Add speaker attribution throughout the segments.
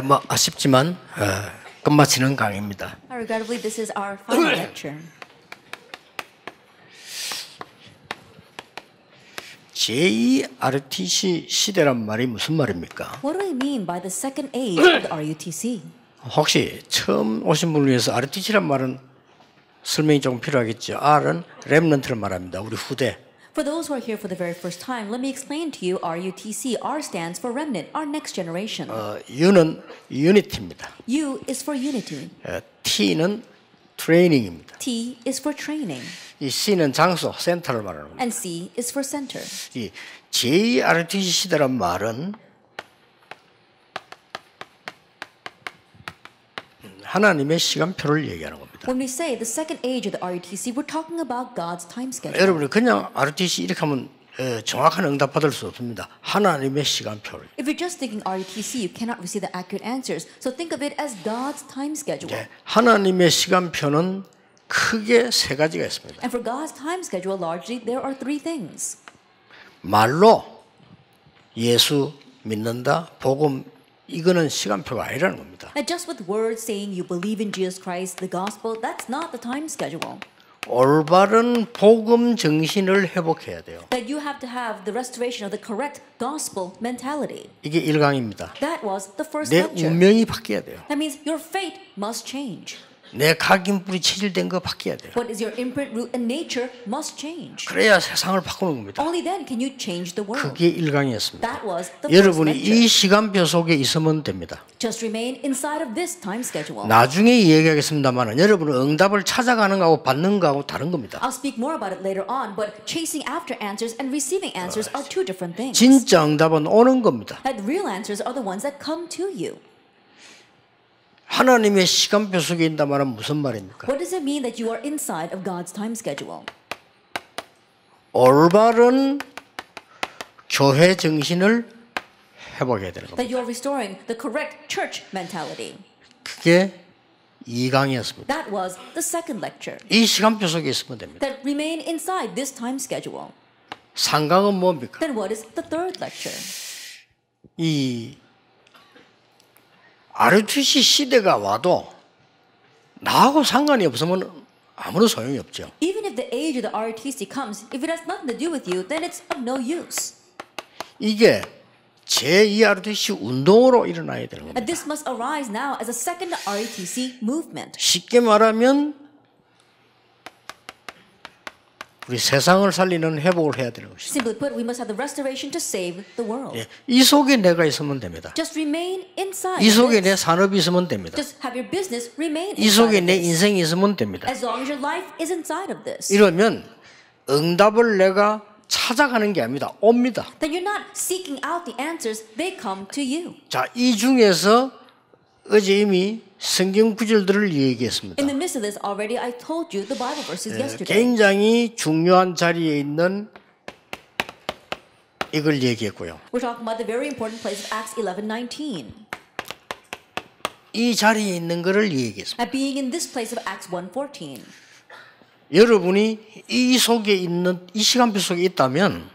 Speaker 1: 뭐 아쉽지만 끝마치는 강의입니다.
Speaker 2: Regrettably, this is our final lecture.
Speaker 1: 제2 RTC 시대란 말이 무슨 말입니까?
Speaker 2: What do we mean by the second age of the RUTC?
Speaker 1: 혹시 처음 오신 분을 위해서 RTC란 말은 설명이 조금 필요하겠죠. R은 렘넌트를 말합니다. 우리 후대.
Speaker 2: For those who are here for the very first time, let me explain to you RUTC. R stands for remnant, our next generation.
Speaker 1: U는 유니티입니다.
Speaker 2: U is for unity.
Speaker 1: T는 트레이닝입니다.
Speaker 2: T is for training.
Speaker 1: 이 C는 장소, 센터를 말하는 겁니다.
Speaker 2: And C is for center.
Speaker 1: 이 제2 RTC 시대란 말은 하나님의 시간표를 얘기하는 겁니다.
Speaker 2: When we say the second age of the RUTC, we're talking about God's time schedule.
Speaker 1: 여러분이 그냥 RTC 이렇게 하면 정확한 응답 받을 수 없습니다. 하나님의 시간표를.
Speaker 2: If you're just thinking RUTC, you cannot receive the accurate answers. So think of it as God's time schedule.
Speaker 1: 하나님의 시간표는 크게 세 가지가 있습니다.
Speaker 2: And for God's time schedule, largely, there are three things.
Speaker 1: 말로 예수 믿는다, 복음 이거는 시간표가 아니라는 겁니다.
Speaker 2: And just with words saying you believe in Jesus Christ, the gospel, that's not the time schedule.
Speaker 1: 올바른 복음 정신을 회복해야 돼요.
Speaker 2: That you have to have the restoration of the correct gospel mentality.
Speaker 1: 이게 1강입니다.
Speaker 2: That was the first
Speaker 1: 내
Speaker 2: lecture.
Speaker 1: 운명이 바뀌어야 돼요.
Speaker 2: That means your fate must change.
Speaker 1: 내 각인뿌리 체질된 거 바뀌어야 돼요.
Speaker 2: What is your imprint, root, and nature must change.
Speaker 1: 그래야 세상을 바꾸는 겁니다.
Speaker 2: Only then can you change the world.
Speaker 1: 그게 1강이었습니다.
Speaker 2: That was the first
Speaker 1: 여러분이
Speaker 2: lecture.
Speaker 1: 이 시간표 속에 있으면 됩니다.
Speaker 2: Just remain inside of this time schedule.
Speaker 1: 나중에 얘기하겠습니다만 여러분은 응답을 찾아가는 거하고 받는 거하고 다른 겁니다.
Speaker 2: I'll speak more about it later on, but chasing after answers and receiving answers are two different things.
Speaker 1: 진짜 응답은 오는 겁니다.
Speaker 2: That real answers are the ones that come to you.
Speaker 1: 하나님의 시간표 속에 있다 말은 무슨 말입니까?
Speaker 2: What does it mean that you are inside of God's time schedule?
Speaker 1: 올바른 교회 정신을 회복해야 되는 겁니다.
Speaker 2: That you are restoring the correct church mentality.
Speaker 1: 그게 2강이었습니다.
Speaker 2: That was the second lecture.
Speaker 1: 이 시간표 속에 있으면 됩니다.
Speaker 2: That remain inside this time schedule.
Speaker 1: 3강은 뭡니까?
Speaker 2: Then what is the third lecture?
Speaker 1: 이 RTC 시대가 와도 나하고 상관이 없으면 아무런 소용이 없죠.
Speaker 2: Even if the age of the RUTC comes, if it has nothing to do with you, then it's of no use.
Speaker 1: 이게 제2 RTC 운동으로 일어나야 되는 겁니다.
Speaker 2: And this must arise now as a second RUTC movement.
Speaker 1: 쉽게 말하면 우리 세상을 살리는 회복을 해야 되는 것입니다.
Speaker 2: Simply put, we must have the restoration to save the world.
Speaker 1: 이 속에 내가 있으면 됩니다.
Speaker 2: Just remain inside.
Speaker 1: 이 속에
Speaker 2: of
Speaker 1: 내
Speaker 2: this.
Speaker 1: 산업이 있으면 됩니다.
Speaker 2: Just have your business remain
Speaker 1: 이
Speaker 2: inside
Speaker 1: 속에
Speaker 2: of
Speaker 1: 내
Speaker 2: this.
Speaker 1: 인생이 있으면 됩니다.
Speaker 2: As long as your life is inside of this.
Speaker 1: 이러면 응답을 내가 찾아가는 게 아닙니다. 옵니다.
Speaker 2: Then you're not seeking out the answers, they come to you.
Speaker 1: 자, 이 중에서 어제 이미 성경 구절들을 얘기했습니다.
Speaker 2: In the midst of this already, I told you the Bible verses yesterday.
Speaker 1: 굉장히 중요한 자리에 있는 이걸 얘기했고요.
Speaker 2: We're talking about the very important place of Acts 11:19.
Speaker 1: 이 자리에 있는 것을 얘기했습니다.
Speaker 2: At being in this place of Acts 1:14.
Speaker 1: 여러분이 이 속에 있는 이 시간표 속에 있다면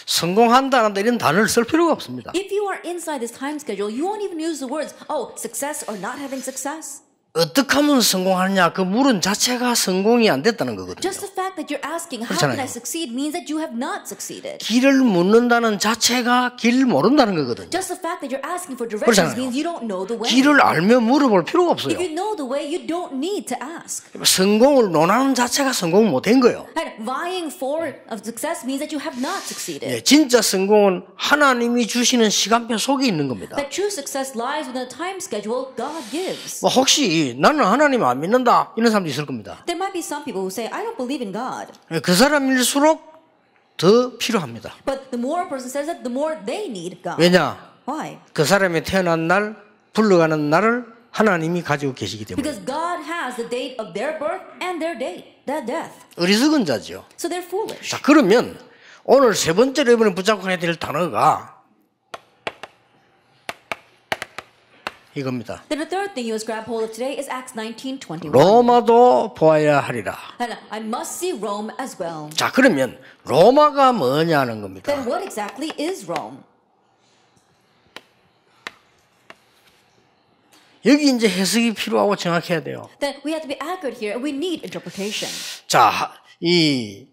Speaker 1: 성공한다 이런 단어를 쓸 필요가 없습니다.
Speaker 2: If you are inside this time schedule, you won't even use the words, oh, success or not having success.
Speaker 1: 어떻게 하면 성공하느냐 그 물은 자체가 성공이 안 됐다는 거거든요.
Speaker 2: Just the fact that you're asking, how can
Speaker 1: 그렇잖아요.
Speaker 2: I succeed, means that you have not succeeded.
Speaker 1: 길을 묻는다는 자체가 길 모른다는 거거든요.
Speaker 2: Just the fact that you're asking for directions
Speaker 1: 그렇잖아요.
Speaker 2: means you don't know the way.
Speaker 1: 길을 알면 물어볼 필요가 없어요.
Speaker 2: If you know the way, you don't need to ask.
Speaker 1: 성공을 논하는 자체가 성공 못한 거예요.
Speaker 2: And vying for of success means that you have not succeeded.
Speaker 1: 진짜 성공은 하나님이 주시는 시간표 속에 있는 겁니다.
Speaker 2: That true success lies within the time schedule God gives.
Speaker 1: 뭐 혹시 나는 하나님 안 믿는다 이런 사람도 있을 겁니다.
Speaker 2: There might be some people who say, I don't believe in God.
Speaker 1: 그 사람일수록 더 필요합니다.
Speaker 2: But the more a person says that, the more they need God.
Speaker 1: 왜냐?
Speaker 2: Why?
Speaker 1: 그 사람이 태어난 날, 불러가는 날을 하나님이 가지고 계시기 때문에.
Speaker 2: Because God has the date of their birth and their date, their death.
Speaker 1: 어리석은 자죠.
Speaker 2: So they're foolish.
Speaker 1: 자, 그러면 오늘 세 번째로 이번에 붙잡고 해야 될 단어가 이겁니다.
Speaker 2: Then the third thing you must grab hold of today is Acts 19:21.
Speaker 1: 로마도 보아야 하리라.
Speaker 2: And I must see Rome as well.
Speaker 1: 자, 그러면 로마가 뭐냐는 겁니다.
Speaker 2: Then what exactly is Rome?
Speaker 1: 여기 이제 해석이 필요하고 정확해야 돼요.
Speaker 2: Then we have to be accurate here, and we need interpretation.
Speaker 1: 자, 이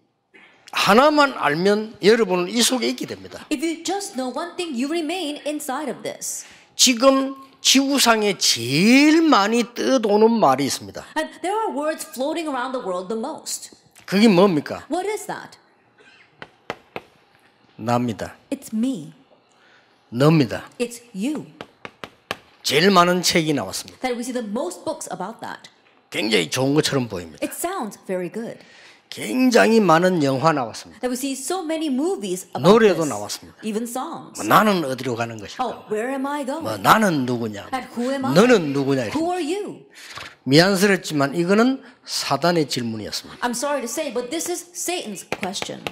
Speaker 1: 하나만 알면 여러분은 이 속에 있게 됩니다.
Speaker 2: If you just know one thing, you remain inside of this.
Speaker 1: 지금 지구상에 제일 많이 떠도는 말이 있습니다.
Speaker 2: And there are words floating around the world the most.
Speaker 1: 그게 뭡니까?
Speaker 2: What is that?
Speaker 1: 나입니다.
Speaker 2: It's me.
Speaker 1: 너입니다.
Speaker 2: It's you.
Speaker 1: 제일 많은 책이 나왔습니다.
Speaker 2: That we see the most books about that.
Speaker 1: 굉장히 좋은 것처럼 보입니다.
Speaker 2: It sounds very good.
Speaker 1: 굉장히 많은 영화 나왔습니다.
Speaker 2: That we see so many movies about
Speaker 1: 노래도
Speaker 2: this.
Speaker 1: 나왔습니다.
Speaker 2: Even songs.
Speaker 1: 나는 어디로 가는 것일까?
Speaker 2: Oh, where am I going?
Speaker 1: 나는 누구냐?
Speaker 2: And who am I?
Speaker 1: 너는 누구냐?
Speaker 2: Who are you?
Speaker 1: 미안스럽지만 이거는 사단의 질문이었습니다.
Speaker 2: I'm sorry to say, but this is Satan's question.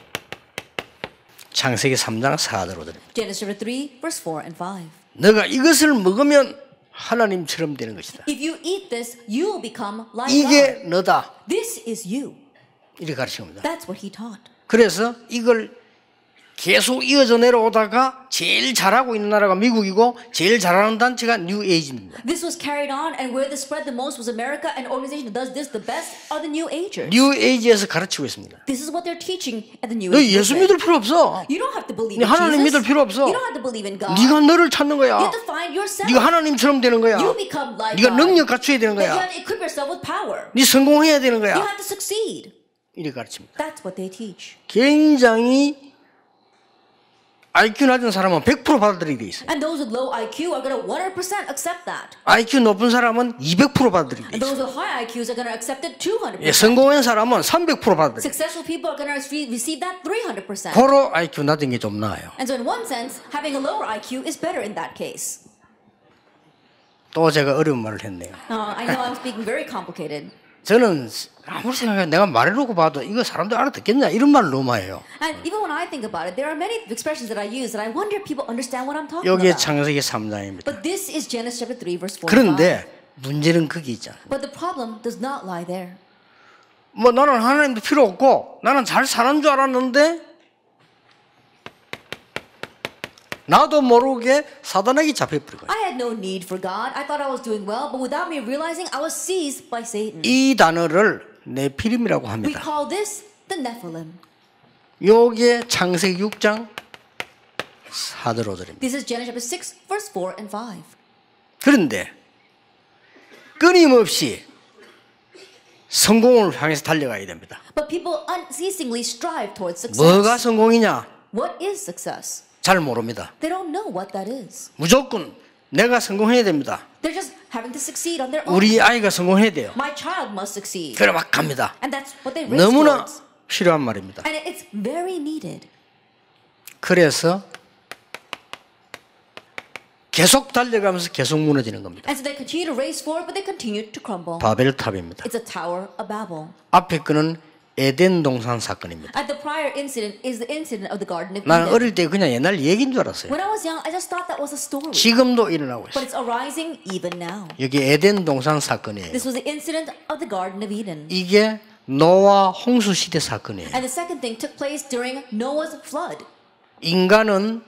Speaker 1: 창세기 3장 4절로 드립니다.
Speaker 2: Genesis chapter 3, verse 4 and 5.
Speaker 1: 너가 이것을 먹으면 하나님처럼 되는 것이다.
Speaker 2: If you eat this, you will become like
Speaker 1: 이게
Speaker 2: God.
Speaker 1: 너다.
Speaker 2: This is you.
Speaker 1: 이렇게 가르칩니다.
Speaker 2: That's what he taught.
Speaker 1: 그래서 이걸 계속 이어져 내려오다가 제일 잘하고 있는 나라가 미국이고 제일 잘하는 단체가 뉴 에이지입니다.
Speaker 2: This was carried on, and where this spread the most was America, and organization that does this the best are the New Agers.
Speaker 1: 뉴 에이지에서 가르치고 있습니다.
Speaker 2: This is what they're teaching at the New
Speaker 1: 너
Speaker 2: Age.
Speaker 1: 예수 믿을 필요 없어.
Speaker 2: You don't have to believe
Speaker 1: 네
Speaker 2: in
Speaker 1: 하나님
Speaker 2: Jesus.
Speaker 1: 믿을 필요 없어.
Speaker 2: You don't have to believe in God.
Speaker 1: 네가 너를 찾는 거야.
Speaker 2: You have to find yourself.
Speaker 1: 네가 하나님처럼 되는 거야.
Speaker 2: You become like
Speaker 1: 네가
Speaker 2: God.
Speaker 1: 능력 갖춰야 되는
Speaker 2: That you
Speaker 1: 거야.
Speaker 2: have to equip yourself with power.
Speaker 1: 네 성공해야 되는
Speaker 2: You
Speaker 1: 거야.
Speaker 2: have to succeed.
Speaker 1: 이렇게 가르칩니다.
Speaker 2: That's what they teach.
Speaker 1: 굉장히 IQ 낮은 사람은 100% 받아들이게 돼 있어요.
Speaker 2: And those with low IQ are going to 100% accept that.
Speaker 1: IQ 높은 사람은 200% 받아들이게 돼
Speaker 2: And
Speaker 1: 있어요.
Speaker 2: those with high IQs are going to accept it 200%.
Speaker 1: 예, 성공한 사람은 300% 받아들여요.
Speaker 2: Successful people are going to receive that 300%.
Speaker 1: 고로 IQ 낮은 게 좀 나아요.
Speaker 2: And so in one sense, having a lower IQ is better in that case.
Speaker 1: 또 제가 어려운 말을 했네요.
Speaker 2: I know I'm speaking very complicated.
Speaker 1: 저는 아무리 생각해도 내가 말해놓고 봐도 이거 사람들 알아듣겠냐 이런 말을 너무 많이 해요.
Speaker 2: And even when I think about it, there are many expressions that I use that I wonder if people understand what I'm talking
Speaker 1: 여기에
Speaker 2: about.
Speaker 1: 창세기 3장입니다.
Speaker 2: But this is Genesis chapter 3 verse 4 and 5.
Speaker 1: 그런데 문제는 거기 있잖아.
Speaker 2: But the problem does not lie there.
Speaker 1: 뭐 나는 하나님도 필요 없고 나는 잘 사는 줄 알았는데 나도 모르게 사단에게 잡혀버린 거예요.
Speaker 2: I had no need for God. I thought I was doing well, but without me realizing, I was seized by Satan.
Speaker 1: 이 단어를 네피림이라고
Speaker 2: We
Speaker 1: 합니다.
Speaker 2: call this the Nephilim.
Speaker 1: 요게 창세기 6장 4절 5절입니다.
Speaker 2: This is Genesis chapter 6 verse 4 and 5.
Speaker 1: 그런데 끊임없이 성공을 향해서 달려가야 됩니다.
Speaker 2: But people unceasingly strive towards success.
Speaker 1: 뭐가 성공이냐?
Speaker 2: What is success?
Speaker 1: 잘 모릅니다.
Speaker 2: They don't know what that is.
Speaker 1: 무조건 내가 성공해야 됩니다.
Speaker 2: They're just having to succeed on their own.
Speaker 1: 우리 아이가 성공해야 돼요.
Speaker 2: My child must succeed.
Speaker 1: 그래 막 갑니다.
Speaker 2: And that's what they race
Speaker 1: 너무나
Speaker 2: towards.
Speaker 1: 필요한 말입니다.
Speaker 2: And it's very needed.
Speaker 1: 그래서 계속 달려가면서 계속 무너지는 겁니다.
Speaker 2: And so they continue to race forward, but they continue to crumble.
Speaker 1: 바벨탑입니다.
Speaker 2: It's a tower of Babel.
Speaker 1: 앞에 거는 에덴 동산 사건입니다.
Speaker 2: And the prior incident is the incident of the Garden of
Speaker 1: 나는
Speaker 2: Eden.
Speaker 1: 어릴 때 그냥 옛날 얘기인 줄 알았어요.
Speaker 2: When I was young, I just thought that was a story.
Speaker 1: 지금도 일어나고
Speaker 2: But
Speaker 1: 있어요.
Speaker 2: it's arising even now.
Speaker 1: 여기 에덴 동산 사건이에요.
Speaker 2: This was the incident of the Garden of Eden.
Speaker 1: 이게 노아 홍수 시대 사건이에요.
Speaker 2: And the second thing took place during Noah's flood.
Speaker 1: 인간은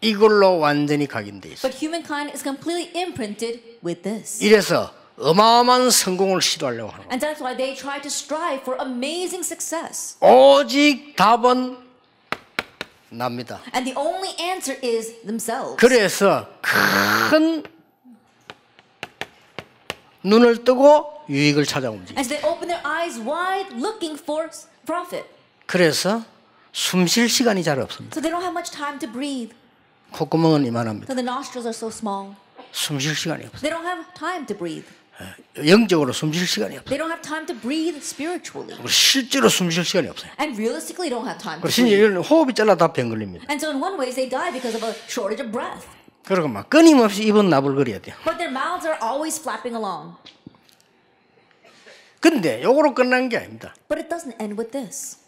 Speaker 1: 이걸로 완전히 각인돼 있어요.
Speaker 2: But humankind is completely imprinted with this.
Speaker 1: 이래서 어마어마한 성공을 시도하려고 하는 거예요.
Speaker 2: And that's why they try to strive for amazing success.
Speaker 1: 오직 답은 납니다.
Speaker 2: And the only answer is themselves.
Speaker 1: 그래서 큰 눈을 뜨고 유익을 찾아 움직여요.
Speaker 2: And so they open their eyes wide looking for profit.
Speaker 1: 그래서 숨 쉴 시간이 잘 없습니다.
Speaker 2: So they don't have much time to breathe.
Speaker 1: 콧구멍은 이만합니다.
Speaker 2: So the nostrils are so small.
Speaker 1: 숨 쉴 시간이 없어요.
Speaker 2: They don't have time to breathe.
Speaker 1: 영적으로 숨 쉴 시간이 없어요.
Speaker 2: They don't have time to breathe spiritually.
Speaker 1: 그리고 실제로 숨 쉴 시간이 없어요.
Speaker 2: And realistically don't have time to
Speaker 1: 그래서
Speaker 2: breathe.
Speaker 1: 이런 호흡이 잘라다 병 걸립니다.
Speaker 2: And so in one way they die because of a shortage of breath.
Speaker 1: 그리고 막 끊임없이 입은 나불거려야 돼요.
Speaker 2: But their mouths are always flapping along.
Speaker 1: 근데 요거로 끝난 게 아닙니다.
Speaker 2: But it doesn't end with this.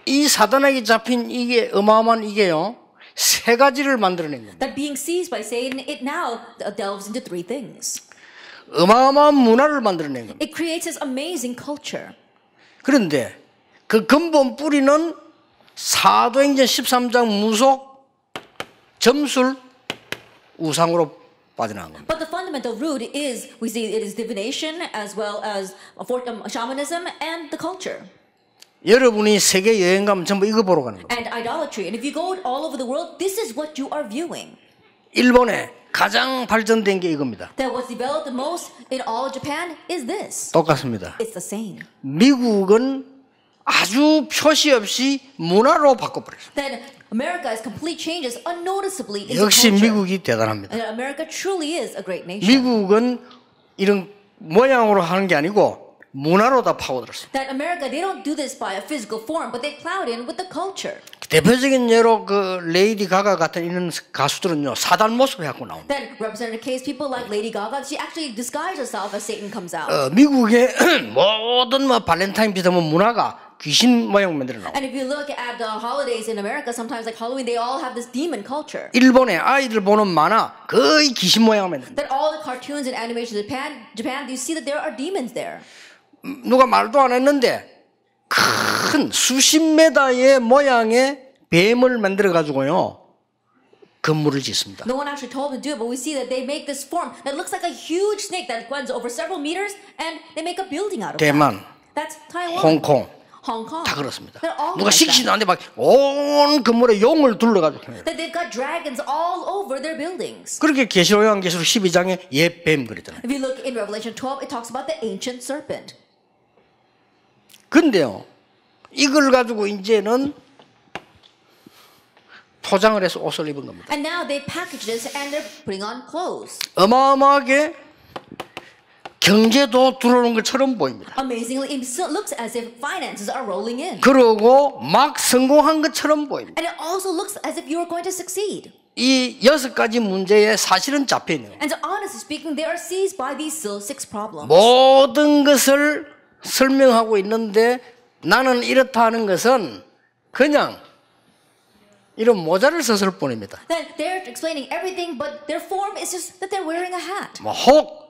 Speaker 1: 이 사단에게 잡힌 이게 어마어마한 이게요. 세 가지를 만들어낸 겁니다.
Speaker 2: That being seized by Satan, it now delves into three things.
Speaker 1: 어마어마한 문화를 만들어낸 겁니다.
Speaker 2: It creates this amazing culture.
Speaker 1: 그런데 그 근본 뿌리는 사도행전 13장 무속, 점술, 우상으로 빠져나간 겁니다.
Speaker 2: But the fundamental root is, we see it is divination as well as shamanism and the culture.
Speaker 1: 여러분이 세계 여행 가면 전부 이거 보러 가는 겁니다.
Speaker 2: And idolatry. And if you go all over the world, this is what you are viewing.
Speaker 1: 일본에 가장 발전된 게 이겁니다.
Speaker 2: That what's developed the most in all of Japan is this.
Speaker 1: 똑같습니다.
Speaker 2: It's the same.
Speaker 1: 미국은 아주 표시 없이 문화로 바꿔버렸어요.
Speaker 2: That America has complete changes unnoticeably in
Speaker 1: 역시
Speaker 2: culture.
Speaker 1: 미국이 대단합니다.
Speaker 2: And America truly is a great nation.
Speaker 1: 미국은 이런 모양으로 하는 게 아니고 문화로 다 파고들었어요.
Speaker 2: That America, they don't do this by a physical form, but they plowed in with the culture.
Speaker 1: 대표적인 예로 그 레이디 가가 같은 이런 가수들은요 사단 모습을 갖고 나옵니다.
Speaker 2: Then representative case people like Lady Gaga, she actually disguised herself as Satan comes out.
Speaker 1: 미국의 모든 뭐 발렌타인 비슷한 문화가 귀신 모양 만들어 나옵니다.
Speaker 2: And if you look at the holidays in America, sometimes like Halloween, they all have this demon culture.
Speaker 1: 일본의 아이들 보는 만화 거의 귀신 모양 만듭니다.
Speaker 2: That all the cartoons and animations in Japan, you see that there are demons there.
Speaker 1: 누가 말도 안 했는데 큰 수십 메다의 모양의 뱀을 만들어 가지고요 건물을 짓습니다.
Speaker 2: No one actually told them to do it, but we see that they make this form that looks like a huge snake that runs over several meters, and they make a building out of
Speaker 1: 대만,
Speaker 2: that. That's Taiwan,
Speaker 1: 홍콩
Speaker 2: Hong Kong.
Speaker 1: 다 그렇습니다.
Speaker 2: They're all
Speaker 1: 누가
Speaker 2: like
Speaker 1: 시키지도
Speaker 2: that.
Speaker 1: 않는데 막 온 건물에 용을 둘러가지고 해요.
Speaker 2: That they've got dragons all over their buildings.
Speaker 1: 그렇게 계시록 요한계시록 12장에 옛뱀 그랬잖아요.
Speaker 2: If you look in Revelation 12, it talks about the ancient serpent.
Speaker 1: 근데요 이걸 가지고 이제는 포장을 해서 옷을 입은 겁니다.
Speaker 2: And now they package this and they're putting on clothes.
Speaker 1: 어마어마하게 경제도 들어오는 것처럼 보입니다.
Speaker 2: Amazingly, it looks as if finances are rolling in.
Speaker 1: 그러고 막 성공한 것처럼 보입니다.
Speaker 2: And it also looks as if you're going to succeed.
Speaker 1: 이 6가지 문제에 사실은 잡혀 있네요.
Speaker 2: And so honestly speaking, they are seized by these six problems.
Speaker 1: 모든 것을 설명하고 있는데 나는 이렇다 하는 것은 그냥 이런 모자를 썼을 뿐입니다.
Speaker 2: Then they're explaining everything, but their form is just that they're wearing a hat.
Speaker 1: 혹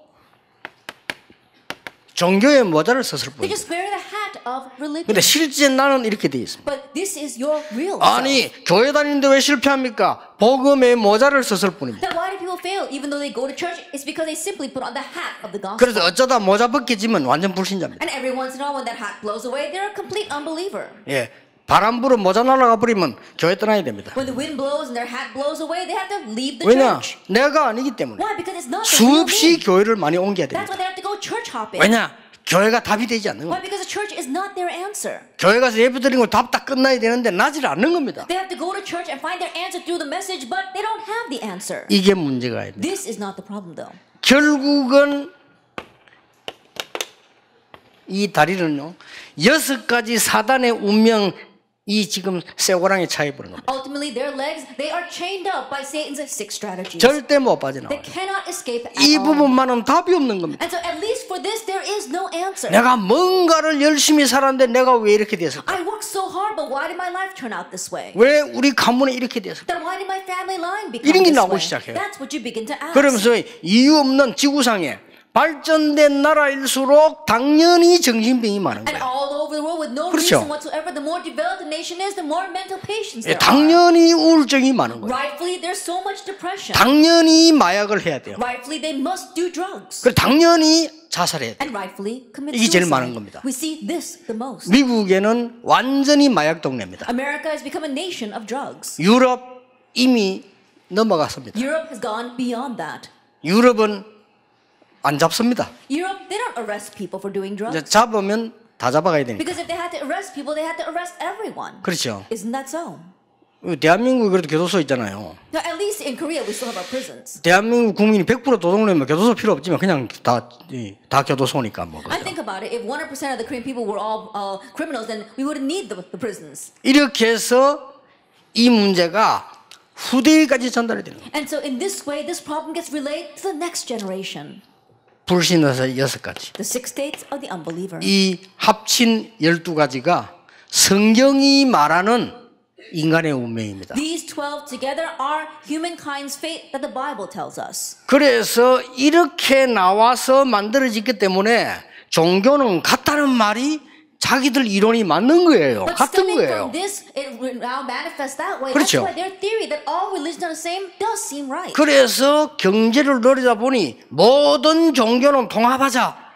Speaker 1: 종교의 모자를 썼을
Speaker 2: They're
Speaker 1: 뿐입니다.
Speaker 2: just wearing the hat of religion.
Speaker 1: 근데 실제 나는 이렇게 돼 있습니다.
Speaker 2: But this is your real self.
Speaker 1: 아니 교회 다니는데 왜 실패합니까? 복음의 모자를 썼을 뿐입니다.
Speaker 2: Then why do people fail even though they go to church? It's because they simply put on the hat of the gospel.
Speaker 1: 그래서 어쩌다 모자 벗겨지면 완전 불신자입니다.
Speaker 2: And every once in a while when that hat blows away, they're a complete unbeliever.
Speaker 1: 예, 바람 불어 모자 날아가 버리면 교회 떠나야 됩니다.
Speaker 2: When the wind blows and their hat blows away, they have to leave the
Speaker 1: 왜냐?
Speaker 2: church.
Speaker 1: 내가 아니기 때문에
Speaker 2: Why? Because it's not the real
Speaker 1: 수없이
Speaker 2: me.
Speaker 1: 교회를 많이 옮겨야
Speaker 2: That's
Speaker 1: 됩니다.
Speaker 2: why they have to go church hopping.
Speaker 1: 왜냐? 교회가 답이 되지 않는
Speaker 2: Why?
Speaker 1: 겁니다.
Speaker 2: Because the church is not their answer.
Speaker 1: 교회 가서 예배 드리는 거 답 다 끝나야 되는데 나질 않는 겁니다.
Speaker 2: They have to go to church and find their answer through the message, but they don't have the answer.
Speaker 1: 이게 문제가 있는.
Speaker 2: This is not the problem, though.
Speaker 1: 결국은 이 다리는요 6가지 사단의 운명이 지금 쇠고랑에 차여버린 겁니다.
Speaker 2: Ultimately, their legs, they are chained up by Satan's six strategies.
Speaker 1: 절대 못
Speaker 2: They
Speaker 1: 빠져나와요.
Speaker 2: cannot escape at
Speaker 1: 이
Speaker 2: all.
Speaker 1: 부분만은 답이 없는 겁니다.
Speaker 2: And so at least for this, there is no answer.
Speaker 1: 내가 뭔가를 열심히 살았는데 내가 왜 이렇게 됐을까?
Speaker 2: I worked so hard, but why did my life turn out this way?
Speaker 1: 왜 우리 가문이 이렇게 됐을까?
Speaker 2: Then why did my family line become
Speaker 1: 이런 게
Speaker 2: this
Speaker 1: 나오기
Speaker 2: way?
Speaker 1: 시작해요.
Speaker 2: That's what you begin to ask.
Speaker 1: 그러면서 이유 없는 지구상에 발전된 나라일수록 당연히 정신병이 많은
Speaker 2: And
Speaker 1: 거예요.
Speaker 2: all over the world with no
Speaker 1: 그렇죠.
Speaker 2: reason whatsoever, the more developed the nation is, the more mental patients
Speaker 1: 예,
Speaker 2: there are.
Speaker 1: 당연히 우울증이 많은 거예요.
Speaker 2: Rightfully, there's so much depression.
Speaker 1: 당연히 마약을 해야 돼요.
Speaker 2: Rightfully, they must do drugs.
Speaker 1: 그리고 당연히 자살해야 돼요.
Speaker 2: And rightfully, commit
Speaker 1: 이게 제일
Speaker 2: suicide.
Speaker 1: 많은 겁니다.
Speaker 2: We see this the most.
Speaker 1: 미국에는 완전히 마약 동네입니다.
Speaker 2: America has become a nation of drugs.
Speaker 1: 유럽 이미 넘어갔습니다.
Speaker 2: Europe has gone beyond that.
Speaker 1: 유럽은 안 잡습니다.
Speaker 2: Europe, they don't arrest people for doing drugs.
Speaker 1: 이제 잡으면 다 잡아가야 되니까.
Speaker 2: Because if they had to arrest people, they had to arrest everyone.
Speaker 1: 그렇죠.
Speaker 2: Isn't that so?
Speaker 1: 대한민국에 그래도 교도소 있잖아요.
Speaker 2: Now, at least in Korea, we still have our prisons.
Speaker 1: 대한민국 국민이 100% 도둑내면 교도소 필요 없지만 그냥 다 교도소니까 뭐.
Speaker 2: I think about it. If 100% of the Korean people were all criminals, then we wouldn't need the prisons.
Speaker 1: 이렇게 해서 이 문제가 후대까지 전달이 되는 거예요.
Speaker 2: And so in this way, this problem gets relayed to the next generation.
Speaker 1: 불신에서 6가지.
Speaker 2: The six states of the unbeliever.
Speaker 1: 이 합친 12가지가 성경이 말하는 인간의 운명입니다.
Speaker 2: These 12 together are humankind's fate that the Bible tells us.
Speaker 1: 그래서 이렇게 나와서 만들어졌기 때문에 종교는 같다는 말이 자기들 이론이 맞는 거예요.
Speaker 2: But
Speaker 1: 같은
Speaker 2: stemming
Speaker 1: 거예요.
Speaker 2: from this, it now manifests that way.
Speaker 1: 그렇죠.
Speaker 2: That's why their theory that all religions are the same does seem right.
Speaker 1: 그래서 경제를 노리다 보니 모든 종교는 통합하자.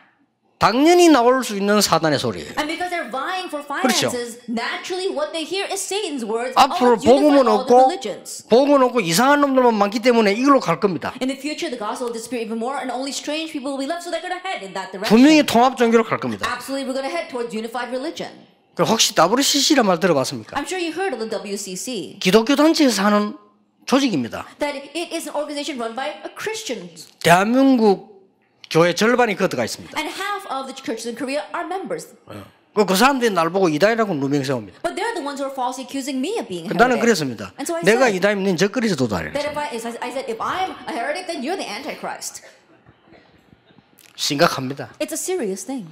Speaker 1: 당연히 나올 수 있는 사단의 소리예요.
Speaker 2: And because they're vying for
Speaker 1: 그렇죠.
Speaker 2: finances, naturally what they hear is Satan's words.
Speaker 1: 앞으로
Speaker 2: Oh, let's unify
Speaker 1: 복음은
Speaker 2: all the
Speaker 1: 없고
Speaker 2: religions.
Speaker 1: 복음은 없고 이상한 놈들만 많기 때문에 이걸로 갈 겁니다.
Speaker 2: In the future, the gospel will disappear even more, and only strange people will be left. So they're going to head in that direction.
Speaker 1: 분명히 통합 종교로 갈 겁니다.
Speaker 2: Absolutely, we're going to head towards unified religion.
Speaker 1: 혹시 WCC란 말 들어봤습니까?
Speaker 2: I'm sure you heard of the WCC.
Speaker 1: 기독교 단체에서 하는 조직입니다.
Speaker 2: That it is an organization run by Christians,
Speaker 1: 대한민국 교회 절반이 그 들어가 있습니다.
Speaker 2: and half of the churches in Korea are members.
Speaker 1: 그 사람들이 날 보고 이단이라고 누명 세웁니다.
Speaker 2: But they're the ones who are falsely accusing me of being a
Speaker 1: 나는
Speaker 2: heretic.
Speaker 1: 그랬습니다.
Speaker 2: And so I
Speaker 1: 내가
Speaker 2: said
Speaker 1: 이단이면 넌 적그리서 도달해.
Speaker 2: that I said if I'm a heretic, then you're the Antichrist.
Speaker 1: 심각합니다.
Speaker 2: It's a serious thing.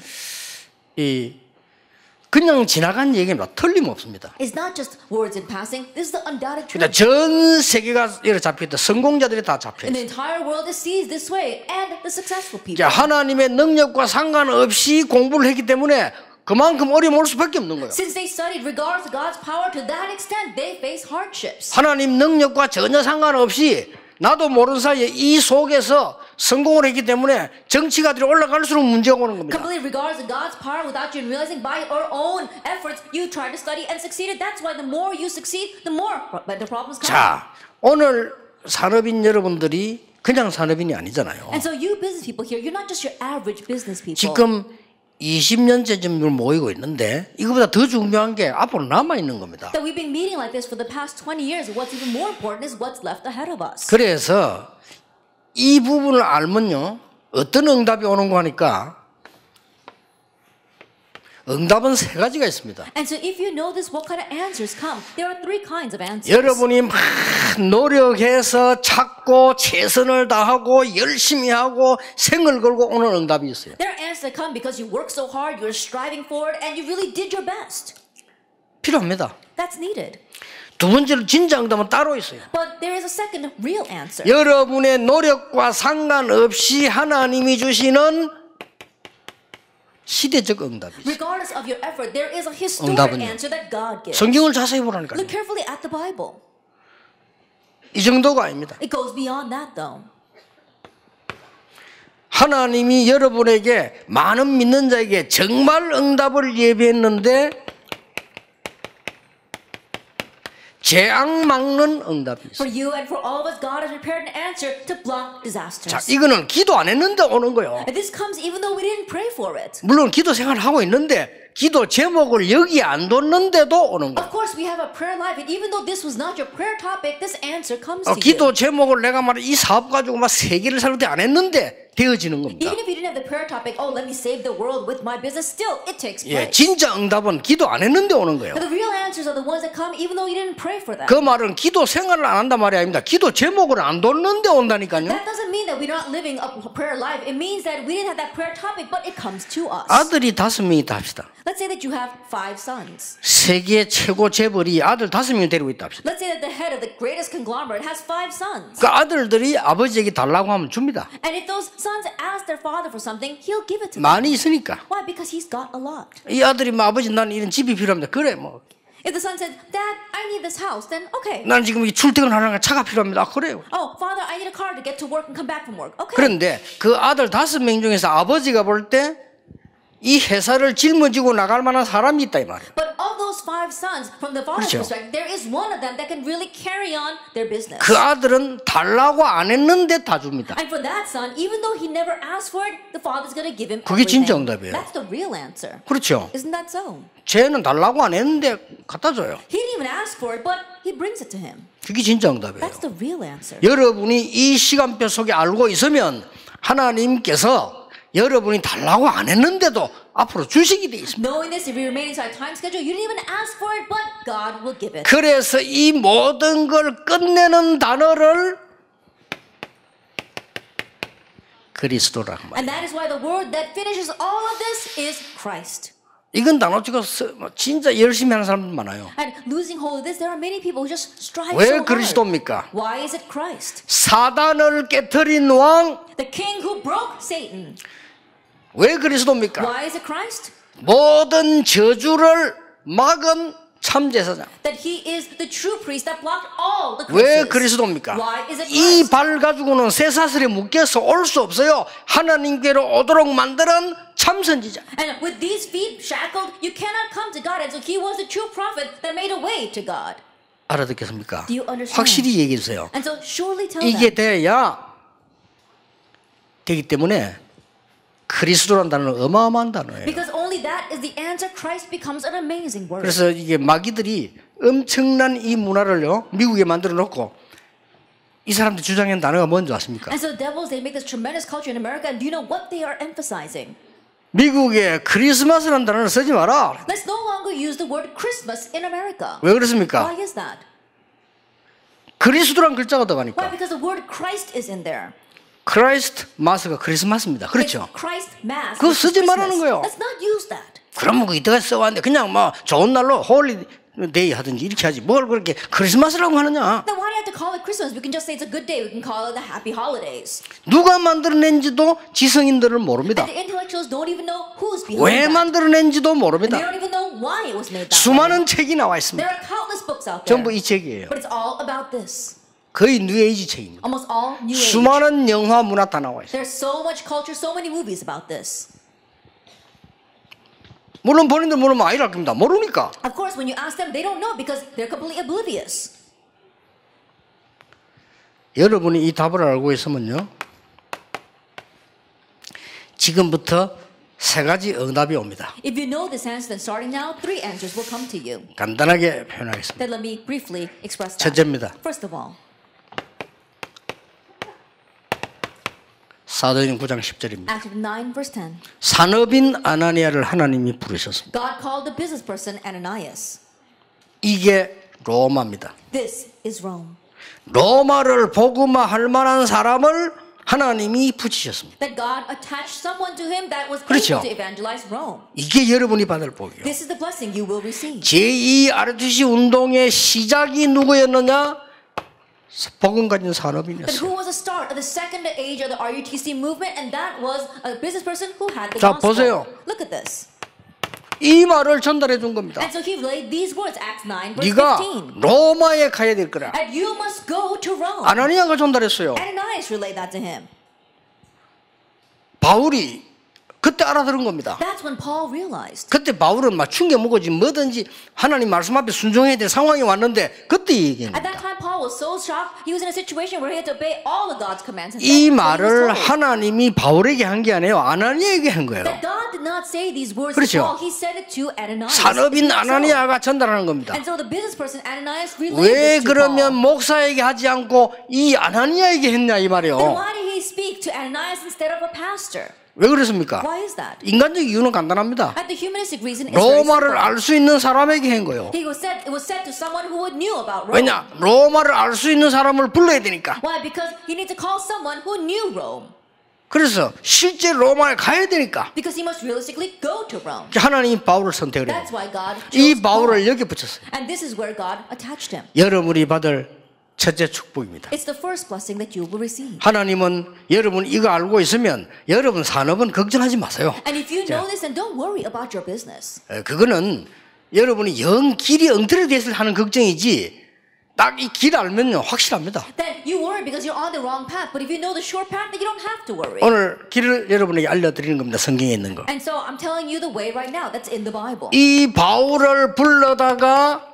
Speaker 1: 그냥 지나간 얘기입니다. 틀림없습니다.
Speaker 2: It's not just words in passing. This is the undoubted
Speaker 1: 그러니까
Speaker 2: truth.
Speaker 1: 전 세계가 이렇게 잡혀있다. 성공자들이 다 잡혀있어요.
Speaker 2: And the entire world is seized this way, and the successful people.
Speaker 1: 자, 하나님의 능력과 상관없이 공부를 했기 때문에 그만큼 어려움 올 수밖에 없는 거예요.
Speaker 2: Since they studied regardless of God's power, to that extent they face hardships.
Speaker 1: 하나님 능력과 전혀 상관없이 나도 모르는 사이에 이 속에서 성공을 했기 때문에 정치가들이 올라갈수록 문제가 오는 겁니다.
Speaker 2: Completely regardless of God's power, without you realizing by your own efforts, you tried to study and succeeded. That's why the more you succeed, the more the problems come.
Speaker 1: 자, 오늘 산업인 여러분들이 그냥 산업인이 아니잖아요.
Speaker 2: And so you business people here, you're not just your average business people.
Speaker 1: 지금 20년째 좀 모이고 있는데 이거보다 더 중요한 게 앞으로 남아있는 겁니다.
Speaker 2: That we've been meeting like this for the past 20 years. What's even more important is what's left ahead of us.
Speaker 1: 그래서 이 부분을 알면요 어떤 응답이 오는 거 하니까 응답은 세 가지가 있습니다.
Speaker 2: And so if you know this, what kind of answers come? There are three kinds of answers.
Speaker 1: 여러분이 막 노력해서 찾고 최선을 다하고 열심히 하고 생을 걸고 오는 응답이 있어요.
Speaker 2: There are answers that come because you work so hard, you're striving for it, and you really did your best.
Speaker 1: 필요합니다.
Speaker 2: That's needed.
Speaker 1: 두 번째로 진짜 응답은 따로 있어요.
Speaker 2: But there is a second real answer.
Speaker 1: 여러분의 노력과 상관없이 하나님이 주시는 시대적 응답이 있어요.
Speaker 2: Regardless of your effort, there is a historic
Speaker 1: 응답은요.
Speaker 2: answer that God gives.
Speaker 1: 성경을 자세히 보라니까요.
Speaker 2: Look carefully at the Bible.
Speaker 1: 이 정도가 아닙니다.
Speaker 2: It goes beyond that, though.
Speaker 1: 하나님이 여러분에게 많은 믿는 자에게 정말 응답을 예비했는데 재앙 막는 응답이
Speaker 2: For
Speaker 1: 있어요.
Speaker 2: you and for all of us, God has prepared an answer to block disasters.
Speaker 1: 자, 이거는 기도 안 했는데 오는 거예요.
Speaker 2: And this comes even though we didn't pray for it.
Speaker 1: 물론 기도 생활을 하고 있는데 기도 제목을 여기 안 뒀는데도 오는 거예요.
Speaker 2: Of course, we have a prayer life, and even though this was not your prayer topic, this answer comes to
Speaker 1: 기도
Speaker 2: you.
Speaker 1: 제목을 내가 말해 이 사업 가지고 막 세계를 살릴 때 안 했는데 되어지는 겁니다.
Speaker 2: Even if you didn't have the prayer topic, oh, let me save the world with my business, still, it takes
Speaker 1: 예,
Speaker 2: place.
Speaker 1: 진짜 응답은 기도 안 했는데 오는 거예요.
Speaker 2: But the real answers are the ones that come even though you didn't pray for them.
Speaker 1: 그 말은 기도 생활을 안 한단 말이 아닙니다. 기도 제목을 안 뒀는데 온다니까요.
Speaker 2: That doesn't mean that we're not living a prayer life. It means that we didn't have that prayer topic, but it comes to us.
Speaker 1: 아들이 5명 있다 합시다.
Speaker 2: Let's say that you have 5 sons.
Speaker 1: 세계 최고 재벌이 아들 5명 데리고 있다 합시다.
Speaker 2: Let's say that the head of the greatest conglomerate has 5 sons.
Speaker 1: 그 아들들이 아버지에게 달라고 하면 줍니다.
Speaker 2: And if those sons ask their father for something, he'll give it to them.
Speaker 1: 많이 있으니까.
Speaker 2: Why? Because he's got a lot.
Speaker 1: 이 아들이 뭐 아버지 나는 이런 집이 필요합니다. 그래 뭐.
Speaker 2: If the son says, Dad, I need this house, then okay.
Speaker 1: 난 지금 이 출퇴근하는 차가 필요합니다. 그래요.
Speaker 2: Oh, father, I need a car to get to work and come back from work. Okay.
Speaker 1: 그런데 그 아들 5명 중에서 아버지가 볼 때 이 회사를 짊어지고 나갈 만한 사람이 있다 이 말이에요.
Speaker 2: But of those 5 sons, from the father's
Speaker 1: 그렇죠.
Speaker 2: perspective, there is one of them that can really carry on their business.
Speaker 1: 그 아들은 달라고 안 했는데 다 줍니다.
Speaker 2: And for that son, even though he never asked for it, the father's going to give him
Speaker 1: 그게
Speaker 2: everything.
Speaker 1: 진짜 응답이에요.
Speaker 2: That's the real answer.
Speaker 1: 그렇죠.
Speaker 2: Isn't that so?
Speaker 1: 쟤는 달라고 안 했는데 갖다 줘요.
Speaker 2: He didn't even ask for it, but he brings it to him.
Speaker 1: 그게 진짜 응답이에요.
Speaker 2: That's the real answer.
Speaker 1: 여러분이 이 시간표 속에 알고 있으면 하나님께서 여러분이 달라고 안 했는데도 앞으로 주시게 돼 있습니다.
Speaker 2: Knowing this, if you remain inside time schedule, you didn't even ask for it, but God will give it.
Speaker 1: 그래서 이 모든 걸 끝내는 단어를 그리스도라고 말해요.
Speaker 2: And that is why the word that finishes all of this is Christ.
Speaker 1: 이건 단어치고 진짜 열심히 하는 사람들 많아요.
Speaker 2: And losing hold of this, there are many people who just strive
Speaker 1: 왜
Speaker 2: so hard.
Speaker 1: 그리스도입니까?
Speaker 2: Why is it Christ?
Speaker 1: 사단을 깨트린 왕.
Speaker 2: The king who broke Satan.
Speaker 1: 왜 그리스도입니까?
Speaker 2: Why is it Christ?
Speaker 1: 모든 저주를 막은 참제사장.
Speaker 2: That he is the true priest that blocked all the
Speaker 1: 왜
Speaker 2: curses.
Speaker 1: 그리스도입니까?
Speaker 2: Why is it
Speaker 1: 이
Speaker 2: Christ?
Speaker 1: 발 가지고는 쇠사슬에 묶여서 올 수 없어요. 하나님께로 오도록 만드는 참선지자.
Speaker 2: And with these feet shackled, you cannot come to God. And so he was the true prophet that made a way to God.
Speaker 1: 알아듣겠습니까?
Speaker 2: Do you understand?
Speaker 1: 확실히 얘기해 주세요.
Speaker 2: And so surely tell
Speaker 1: 이게
Speaker 2: them.
Speaker 1: 돼야 되기 때문에 그리스도란 단어는 어마어마한 단어예요.
Speaker 2: Because only that is the answer. Christ becomes an amazing word.
Speaker 1: 그래서 이게 마귀들이 엄청난 이 문화를요 미국에 만들어 놓고 이 사람들 주장하는 단어가 뭔지 아십니까?
Speaker 2: And so devils, they make this tremendous culture in America. And do you know what they are emphasizing?
Speaker 1: 미국에 크리스마스라는 단어를 쓰지 마라.
Speaker 2: Let's no longer use the word Christmas in America.
Speaker 1: 왜 그렇습니까?
Speaker 2: Why is that?
Speaker 1: 그리스도란 글자가
Speaker 2: Why?
Speaker 1: 들어가니까.
Speaker 2: Because the word Christ is in there.
Speaker 1: 크라이스트 마스가 크리스마스입니다. 그렇죠?
Speaker 2: It's Christ Mass.
Speaker 1: 그거
Speaker 2: which is
Speaker 1: 쓰지 말라는
Speaker 2: Christmas.
Speaker 1: 거예요.
Speaker 2: Let's not use that.
Speaker 1: 그러면 그 이때까지 써왔는데 그냥 뭐 좋은 날로 홀리데이 하든지 이렇게 하지 뭘 그렇게 크리스마스라고 하느냐.
Speaker 2: Then why do you have to call it Christmas? We can just say it's a good day. We can call it the Happy Holidays.
Speaker 1: 누가 만들어낸지도 지성인들은 모릅니다.
Speaker 2: And the intellectuals don't even know who's
Speaker 1: 왜
Speaker 2: behind that.
Speaker 1: 만들어낸지도
Speaker 2: And
Speaker 1: 모릅니다.
Speaker 2: they don't even know why it was made that way.
Speaker 1: 수많은 책이 나와
Speaker 2: There
Speaker 1: 있습니다.
Speaker 2: are countless books out there.
Speaker 1: 전부 이 책이에요.
Speaker 2: But it's all about this.
Speaker 1: 거의 뉴에이지 책입니다.
Speaker 2: Almost all New Age.
Speaker 1: 수많은 영화 문화 다 나와 있어요.
Speaker 2: There's so much culture, so many movies about this.
Speaker 1: 물론 본인들 모르면 아이를 겁니다. 모르니까.
Speaker 2: Of course, when you ask them, they don't know because they're completely oblivious.
Speaker 1: 여러분이 이 답을 알고 있으면요. 지금부터 세 가지 응답이 옵니다.
Speaker 2: If you know this answer, then starting now, 3 answers will come to you.
Speaker 1: 간단하게 표현하겠습니다.
Speaker 2: Then let me briefly express that.
Speaker 1: 첫째입니다.
Speaker 2: First of all,
Speaker 1: 사도행 9장 10절입니다.
Speaker 2: Acts 9, verse 10.
Speaker 1: 산업인 아나니아를 하나님이 부르셨습니다.
Speaker 2: God called the business person Ananias.
Speaker 1: 이게 로마입니다.
Speaker 2: This is Rome.
Speaker 1: 로마를 복음화할 만한 사람을 하나님이 붙이셨습니다.
Speaker 2: That God attached someone to him that was
Speaker 1: 그렇죠.
Speaker 2: able to evangelize Rome.
Speaker 1: 이게 여러분이 받을 복이요.
Speaker 2: This is the blessing you will receive.
Speaker 1: 제2 ROTC 운동의 시작이 누구였느냐? 복음 가진
Speaker 2: But
Speaker 1: 산업인이었어요.
Speaker 2: who was the start of the second age of the RUTC movement? And that was a business person who had the
Speaker 1: 자,
Speaker 2: gospel.
Speaker 1: 보세요.
Speaker 2: Look at this.
Speaker 1: 이 말을 전달해 준 겁니다.
Speaker 2: And so he relayed these words, Acts 9, verse
Speaker 1: 네가
Speaker 2: 15.
Speaker 1: 로마에 가야 될 거라.
Speaker 2: And you must go to Rome.
Speaker 1: 아나니아가 전달했어요.
Speaker 2: Ananias relayed that to him.
Speaker 1: 바울이 그때 알아들은 겁니다.
Speaker 2: That's when Paul realized.
Speaker 1: 그때 바울은 막 충격 먹어지 뭐든지 하나님 말씀 앞에 순종해야 될 상황이 왔는데 그때 얘기한
Speaker 2: At that
Speaker 1: 겁니다.
Speaker 2: time, Paul was so shocked. He was in a situation where he had to obey all of God's commands. And
Speaker 1: 이
Speaker 2: then he was
Speaker 1: 말을
Speaker 2: told
Speaker 1: 하나님이 바울에게 한 게 아니에요. 아나니아에게 한 거예요.
Speaker 2: that God did not say these words
Speaker 1: 그렇죠.
Speaker 2: to Paul. He said it to Ananias.
Speaker 1: 산업인
Speaker 2: It's not so.
Speaker 1: 아나니아가 전달하는 겁니다.
Speaker 2: And so the business person Ananias relayed
Speaker 1: 왜
Speaker 2: this to
Speaker 1: 그러면
Speaker 2: Paul.
Speaker 1: 목사에게 하지 않고 이 아나니아에게 했냐 이
Speaker 2: Then
Speaker 1: 말이에요.
Speaker 2: why did he speak to Ananias instead of a pastor?
Speaker 1: 왜 그렇습니까?
Speaker 2: Why is that?
Speaker 1: 인간적 이유는 간단합니다.
Speaker 2: And the humanistic reason is very
Speaker 1: 로마를
Speaker 2: simple.
Speaker 1: 알 수 있는 사람에게 한 거예요.
Speaker 2: It was said to someone who knew about Rome.
Speaker 1: 왜냐? 로마를 알 수 있는 사람을 불러야 되니까.
Speaker 2: Why? Because you need to call someone who knew Rome.
Speaker 1: 그래서 실제 로마에 가야 되니까
Speaker 2: Because he must realistically go to Rome.
Speaker 1: 하나님이 바울을 선택을 해요.
Speaker 2: That's why God
Speaker 1: 이
Speaker 2: chose Paul.
Speaker 1: 바울을 여기 붙였어요.
Speaker 2: And this is where God attached him.
Speaker 1: 여러분이 받을 첫째 축복입니다.
Speaker 2: It's the first blessing that you will receive.
Speaker 1: 하나님은 여러분 이거 알고 있으면 여러분 산업은 걱정하지 마세요.
Speaker 2: And if you know this, then don't worry about your business.
Speaker 1: 그거는 여러분이 영 길이 엉터리돼서 하는 걱정이지 딱 이 길 알면요 확실합니다.
Speaker 2: Then you worry because you're on the wrong path. But if you know the short path, then you don't have to worry.
Speaker 1: 오늘 길을 여러분에게 알려드리는 겁니다. 성경에 있는 거.
Speaker 2: And so I'm telling you the way right now. That's in the Bible.
Speaker 1: 이 바울을 불러다가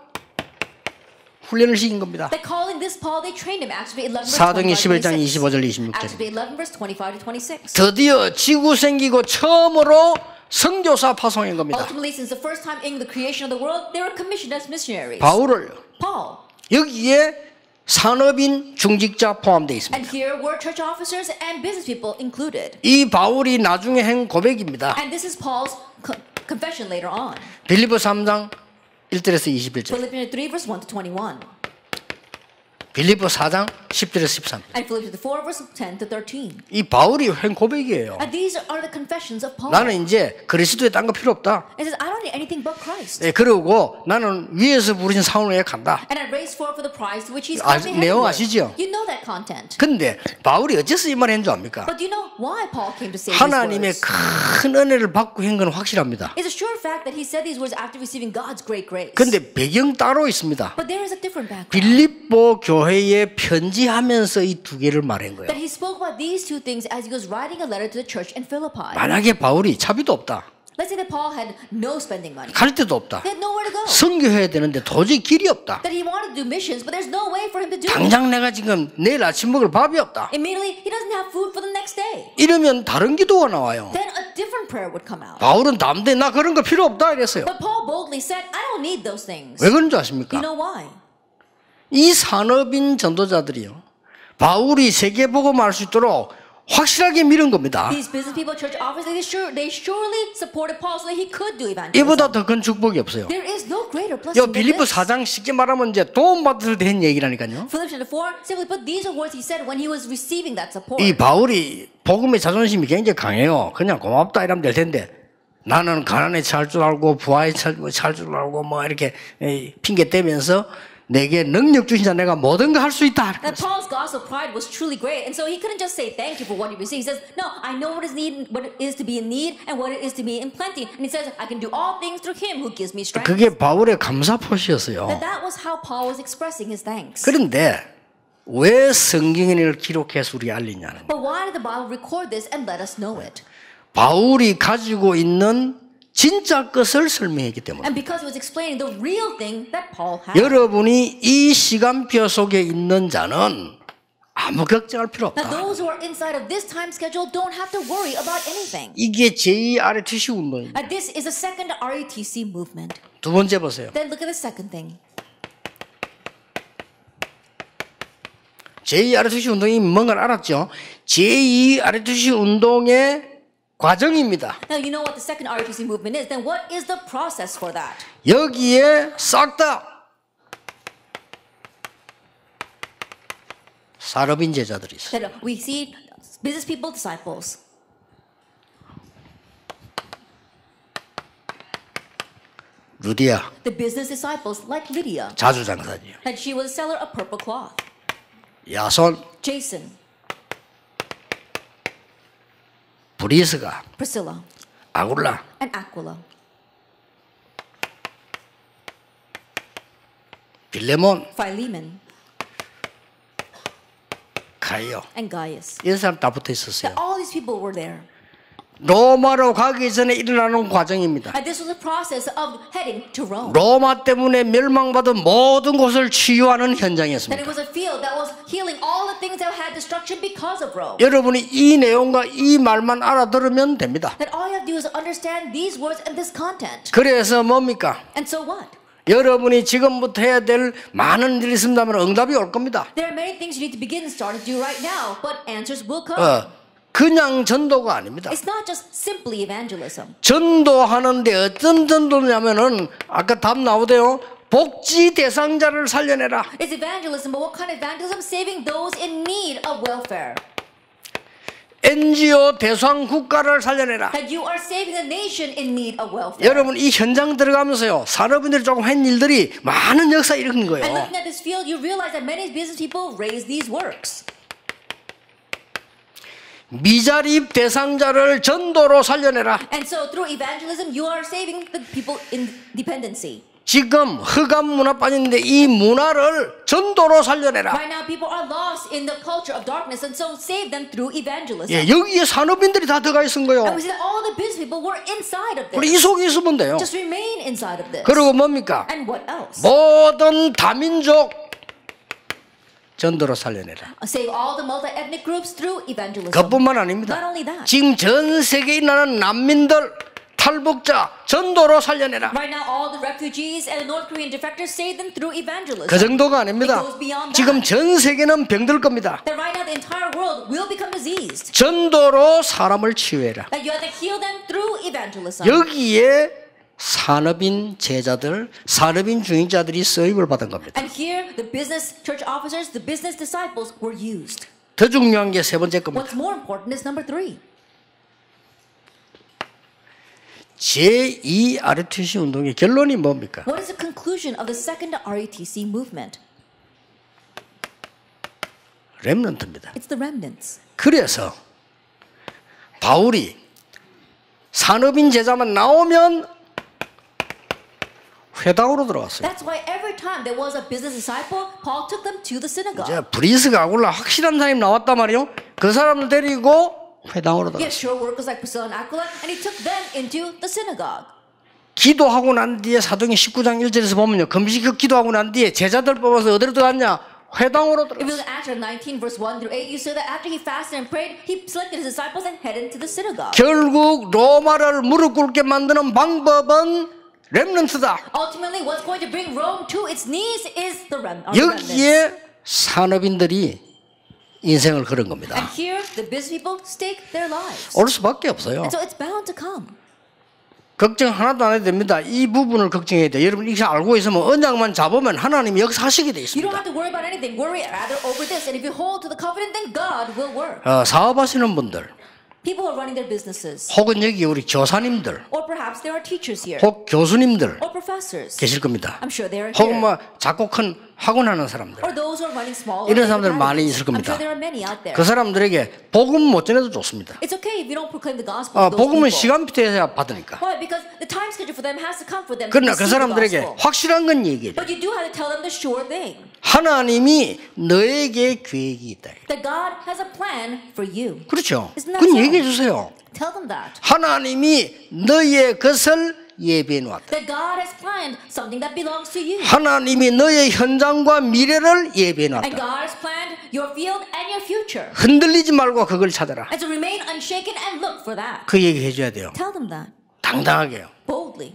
Speaker 1: 훈련을 시킨 겁니다.
Speaker 2: They're calling this Paul. They trained him. Acts 11 verse
Speaker 1: 사도행전 11장
Speaker 2: 25
Speaker 1: 25절
Speaker 2: Acts
Speaker 1: 26절.
Speaker 2: 11 verse 25 to 26.
Speaker 1: 드디어 지구 생기고 처음으로 선교사 파송한 겁니다.
Speaker 2: Ultimately, since the first time in the creation of the world, they were commissioned as missionaries.
Speaker 1: 바울을
Speaker 2: Paul.
Speaker 1: 여기에 산업인 중직자 포함되어 있습니다.
Speaker 2: And here were church officers and business people included.
Speaker 1: 이 바울이 나중에 한 고백입니다.
Speaker 2: And this is Paul's confession later on.
Speaker 1: 빌립보 3장 1절에서 21절.
Speaker 2: Philippians 3 verse 1 to 21.
Speaker 1: 빌립보 4장 10절에서 13절.
Speaker 2: And Philippians 4 verse 10 to 13.
Speaker 1: 이 바울이 한 고백이에요.
Speaker 2: And these are the confessions of Paul.
Speaker 1: 나는 이제 그리스도에 딴 거 필요 없다.
Speaker 2: It says, I don't need anything but Christ.
Speaker 1: 네, 그러고 나는 위에서 부르신 상을 간다.
Speaker 2: And I raised forth for the prize to which he's
Speaker 1: 아,
Speaker 2: called me
Speaker 1: 내용
Speaker 2: heavenward.
Speaker 1: 아시죠?
Speaker 2: You know that content.
Speaker 1: 근데 바울이 어째서 이 말을 했는지 압니까?
Speaker 2: But do you know why Paul came to say these
Speaker 1: 하나님의
Speaker 2: words?
Speaker 1: 큰 은혜를 받고 한 건 확실합니다.
Speaker 2: It's a sure fact that he said these words after receiving God's great grace.
Speaker 1: 근데 배경 따로 있습니다.
Speaker 2: But there is a different background.
Speaker 1: 빌립보 교회에 편지하면서 이 두 개를 말한 거예요.
Speaker 2: That he spoke about these two things as he was writing a letter to the church in Philippi.
Speaker 1: 만약에 바울이 차비도 없다.
Speaker 2: Let's say that Paul had no spending money.
Speaker 1: 갈 데도 없다.
Speaker 2: He had nowhere to go.
Speaker 1: 선교해야 되는데 도저히 길이 없다.
Speaker 2: That he wanted to do missions, but there's no way for him to do it.
Speaker 1: 당장 내가 지금 내일 아침 먹을 밥이 없다.
Speaker 2: Immediately, he doesn't have food for the next day.
Speaker 1: 이러면 다른 기도가 나와요.
Speaker 2: Then a different prayer would come out.
Speaker 1: 바울은 담대 나 그런 거 필요 없다 이랬어요.
Speaker 2: But Paul boldly said, I don't need those things.
Speaker 1: 왜 그런 줄
Speaker 2: You
Speaker 1: 아십니까?
Speaker 2: know why?
Speaker 1: 이 산업인 전도자들이요. 바울이 세계복음할 수 있도록 확실하게 밀은 겁니다.
Speaker 2: These business people, church officers, they surely supported Paul so that he could do evangelism.
Speaker 1: 이보다 더 큰 축복이 없어요.
Speaker 2: There is no greater blessing
Speaker 1: 요
Speaker 2: than
Speaker 1: 빌립보
Speaker 2: this.
Speaker 1: 4장 쉽게 말하면 이제 도움 받을 때 한 얘기라니까요.
Speaker 2: Philippians 4, simply put, these are words he said when he was receiving that support.
Speaker 1: 이 바울이 복음의 자존심이 굉장히 강해요. 그냥 고맙다 이러면 될 텐데 나는 가난에 찰 줄 알고 부하에 찰 줄 알고 뭐 이렇게 핑계 대면서 내게 능력 주신 자 내가 모든 거 할 수 있다.
Speaker 2: That Paul's gospel pride was truly great, and so he couldn't just say thank you for what he received. He says, "No, I know what is need, what it is to be in need, and what it is to be in plenty." And he says, "I can do all things through Him who gives me strength."
Speaker 1: 그게 바울의 감사 표시였어요.
Speaker 2: That was how Paul was expressing his thanks.
Speaker 1: 그런데 왜 성경에 이걸 기록해서 우리에게 알리냐는
Speaker 2: But why did the Bible record this and let us know it?
Speaker 1: 바울이 가지고 있는 진짜 것을 설명했기 때문에
Speaker 2: And because he was explaining the real thing that Paul had.
Speaker 1: 여러분이 이 시간표 속에 있는 자는 아무 걱정할 필요
Speaker 2: Now,
Speaker 1: 없다.
Speaker 2: those who are inside of this time schedule don't have to worry about anything.
Speaker 1: 이게 제2RTC 운동입니다.
Speaker 2: And this is a second RETC movement.
Speaker 1: 두 번째 보세요.
Speaker 2: Then look at the second thing.
Speaker 1: 제2RTC 운동이 뭔가를 알았죠? 제2RTC 운동의 과정입니다.
Speaker 2: Now, you know what the second RETC movement is. Then what is the process for that?
Speaker 1: 여기에 싹 다 산업인 제자들이 있어요.
Speaker 2: That we see business people, disciples.
Speaker 1: 루디아
Speaker 2: The business disciples, like Lydia,
Speaker 1: 자주장사지요.
Speaker 2: that she was a seller of purple cloth.
Speaker 1: 야손
Speaker 2: Jason,
Speaker 1: 브리스가
Speaker 2: Priscilla,
Speaker 1: 아굴라
Speaker 2: and Aquila.
Speaker 1: 빌레몬
Speaker 2: Philemon,
Speaker 1: 가이오
Speaker 2: and Gaius.
Speaker 1: 이런 사람 다 붙어 있었어요.
Speaker 2: That all these people were there.
Speaker 1: 로마로 가기 전에 일어나는 과정입니다.
Speaker 2: And this was the process of heading to Rome.
Speaker 1: 로마 때문에 멸망받은 모든 곳을 치유하는
Speaker 2: That it
Speaker 1: 현장이었습니다.
Speaker 2: was a field that was healing all the things that had destruction because of Rome.
Speaker 1: 여러분이 이 내용과 이 말만 알아들으면 됩니다.
Speaker 2: That all you have to do is understand these words and this content.
Speaker 1: 그래서 뭡니까?
Speaker 2: And so what?
Speaker 1: 여러분이 지금부터 해야 될 많은 일이 있습니다만 응답이 올 겁니다.
Speaker 2: There are many things you need to begin and start to do right now, but answers will come.
Speaker 1: 그냥 전도가 아닙니다.
Speaker 2: It's not just simply evangelism.
Speaker 1: 전도하는데 어떤 전도냐면은 아까 답 나오대요. 복지 대상자를 살려내라.
Speaker 2: It's evangelism, but what kind of evangelism? Saving those in need of welfare.
Speaker 1: NGO 대상 국가를 살려내라.
Speaker 2: That you are saving a nation in need of welfare.
Speaker 1: 여러분 이 현장 들어가면서요 산업인들이 조금 한 일들이 많은 역사 일으킨
Speaker 2: And
Speaker 1: 거예요.
Speaker 2: looking at this field, you realize that many business people raise these works.
Speaker 1: 미자립 대상자를 전도로 살려내라.
Speaker 2: And so through evangelism, you are saving the people in dependency.
Speaker 1: 지금 흑암 문화 빠졌는데 이 문화를 전도로 살려내라.
Speaker 2: Right now, people are lost in the culture of darkness, and so save them through evangelism.
Speaker 1: 예, 여기에 산업인들이 다 들어가 있은 거예요.
Speaker 2: And we see that all the business people were inside of
Speaker 1: 우리 이
Speaker 2: this.
Speaker 1: 속에 있으면 돼요.
Speaker 2: Just remain inside of this.
Speaker 1: 그리고 뭡니까?
Speaker 2: And what else?
Speaker 1: 모든 다민족 전도로 살려내라.
Speaker 2: Save all the multi-ethnic groups through evangelism.
Speaker 1: 그뿐만 아닙니다.
Speaker 2: Not only that.
Speaker 1: 지금 전 세계에 있는 난민들, 탈북자 전도로 살려내라.
Speaker 2: Right now, all the refugees and the North Korean defectors, save them through evangelism.
Speaker 1: 그 정도가 아닙니다.
Speaker 2: It goes beyond that.
Speaker 1: 지금 전 세계는 병들 겁니다.
Speaker 2: That right now the entire world will become diseased.
Speaker 1: 전도로 사람을 치유해라.
Speaker 2: That you have to heal them through evangelism.
Speaker 1: 여기에 산업인 제자들, 산업인 중직자들이 쓰임을 받은 겁니다.
Speaker 2: And here, the business church officers, the business disciples were used.
Speaker 1: 더 중요한 게 세 번째 겁니다.
Speaker 2: What's more important is number 3.
Speaker 1: 제2 RUTC 운동의 결론이 뭡니까?
Speaker 2: What is the conclusion of the second RUTC movement?
Speaker 1: 렘넌트입니다.
Speaker 2: It's the remnants.
Speaker 1: 그래서 바울이 산업인 제자만 나오면 회당으로 들어갔어요.
Speaker 2: That's why every time there was a business disciple, Paul took them to the synagogue.
Speaker 1: 이제 브리스가 아굴라 확실한 사람이 나왔단 말이요. 그 사람을 데리고 회당으로
Speaker 2: He had
Speaker 1: 들어갔어요.
Speaker 2: sure workers like Priscilla and Aquila, and he took them into the synagogue.
Speaker 1: 기도하고 난 뒤에 사도행 19장 1절에서 보면요. 금식 기도하고 난 뒤에 제자들 뽑아서 어디로 들어갔냐? 회당으로
Speaker 2: If you look
Speaker 1: 들어갔어요.
Speaker 2: at Acts 19, verse 1 through 8, you see that after he fasted and prayed, he selected his disciples and headed to the synagogue.
Speaker 1: 결국 로마를 무릎 꿇게 만드는 방법은 렘넌트다.
Speaker 2: Ultimately, what's going to bring Rome to its knees is the remnants.
Speaker 1: 여기에 산업인들이 인생을 걸은 겁니다.
Speaker 2: And here, the business people stake their lives.
Speaker 1: 올 수밖에 없어요.
Speaker 2: And so it's bound to come.
Speaker 1: 걱정 하나도 안 해도 됩니다. 이 부분을 걱정해야 돼요. 여러분 이렇게 알고 있으면 언약만 잡으면 하나님이 역사하시게 돼
Speaker 2: You
Speaker 1: 있습니다.
Speaker 2: don't have to worry about anything. Worry rather over this. And if you hold to the covenant, then God will work.
Speaker 1: 사업하시는 분들,
Speaker 2: People who are running their businesses.
Speaker 1: 혹은 여기 우리 교사님들,
Speaker 2: Or perhaps there are teachers here.
Speaker 1: 혹 교수님들
Speaker 2: Or professors.
Speaker 1: 계실 겁니다.
Speaker 2: I'm sure they are
Speaker 1: 혹은
Speaker 2: here.
Speaker 1: 뭐 작고 큰 학원 하는 사람들,
Speaker 2: Or those who are running small.
Speaker 1: 이런
Speaker 2: or big
Speaker 1: 사람들 많이
Speaker 2: academies.
Speaker 1: 있을
Speaker 2: I'm
Speaker 1: 겁니다.
Speaker 2: sure there are many out there.
Speaker 1: 그 사람들에게 복음 못 전해도 좋습니다.
Speaker 2: It's okay if you don't proclaim the gospel to those
Speaker 1: 복음은
Speaker 2: people.
Speaker 1: 시간부터 해야 받으니까.
Speaker 2: Why? Because the time schedule for them has to come for them to
Speaker 1: 그러나 그
Speaker 2: receive the
Speaker 1: 사람들에게
Speaker 2: gospel.
Speaker 1: 확실한 건 얘기해요.
Speaker 2: But you do have to tell them the sure thing.
Speaker 1: 하나님이 너에게 계획이 있다.
Speaker 2: That God has a plan for you.
Speaker 1: 그렇죠.
Speaker 2: Isn't that
Speaker 1: 그건
Speaker 2: so?
Speaker 1: 얘기해 주세요.
Speaker 2: Tell them that.
Speaker 1: 하나님이 너의 것을 예비해 놓았다.
Speaker 2: That God has planned something that belongs to you.
Speaker 1: 하나님이 너의 현장과 미래를 예비해
Speaker 2: And
Speaker 1: 놨다.
Speaker 2: God has planned your field and your future.
Speaker 1: 흔들리지 말고 그걸 찾아라.
Speaker 2: And to remain unshaken and look for that.
Speaker 1: 그 얘기 해줘야 돼요.
Speaker 2: Tell them that.
Speaker 1: 당당하게요.
Speaker 2: Boldly.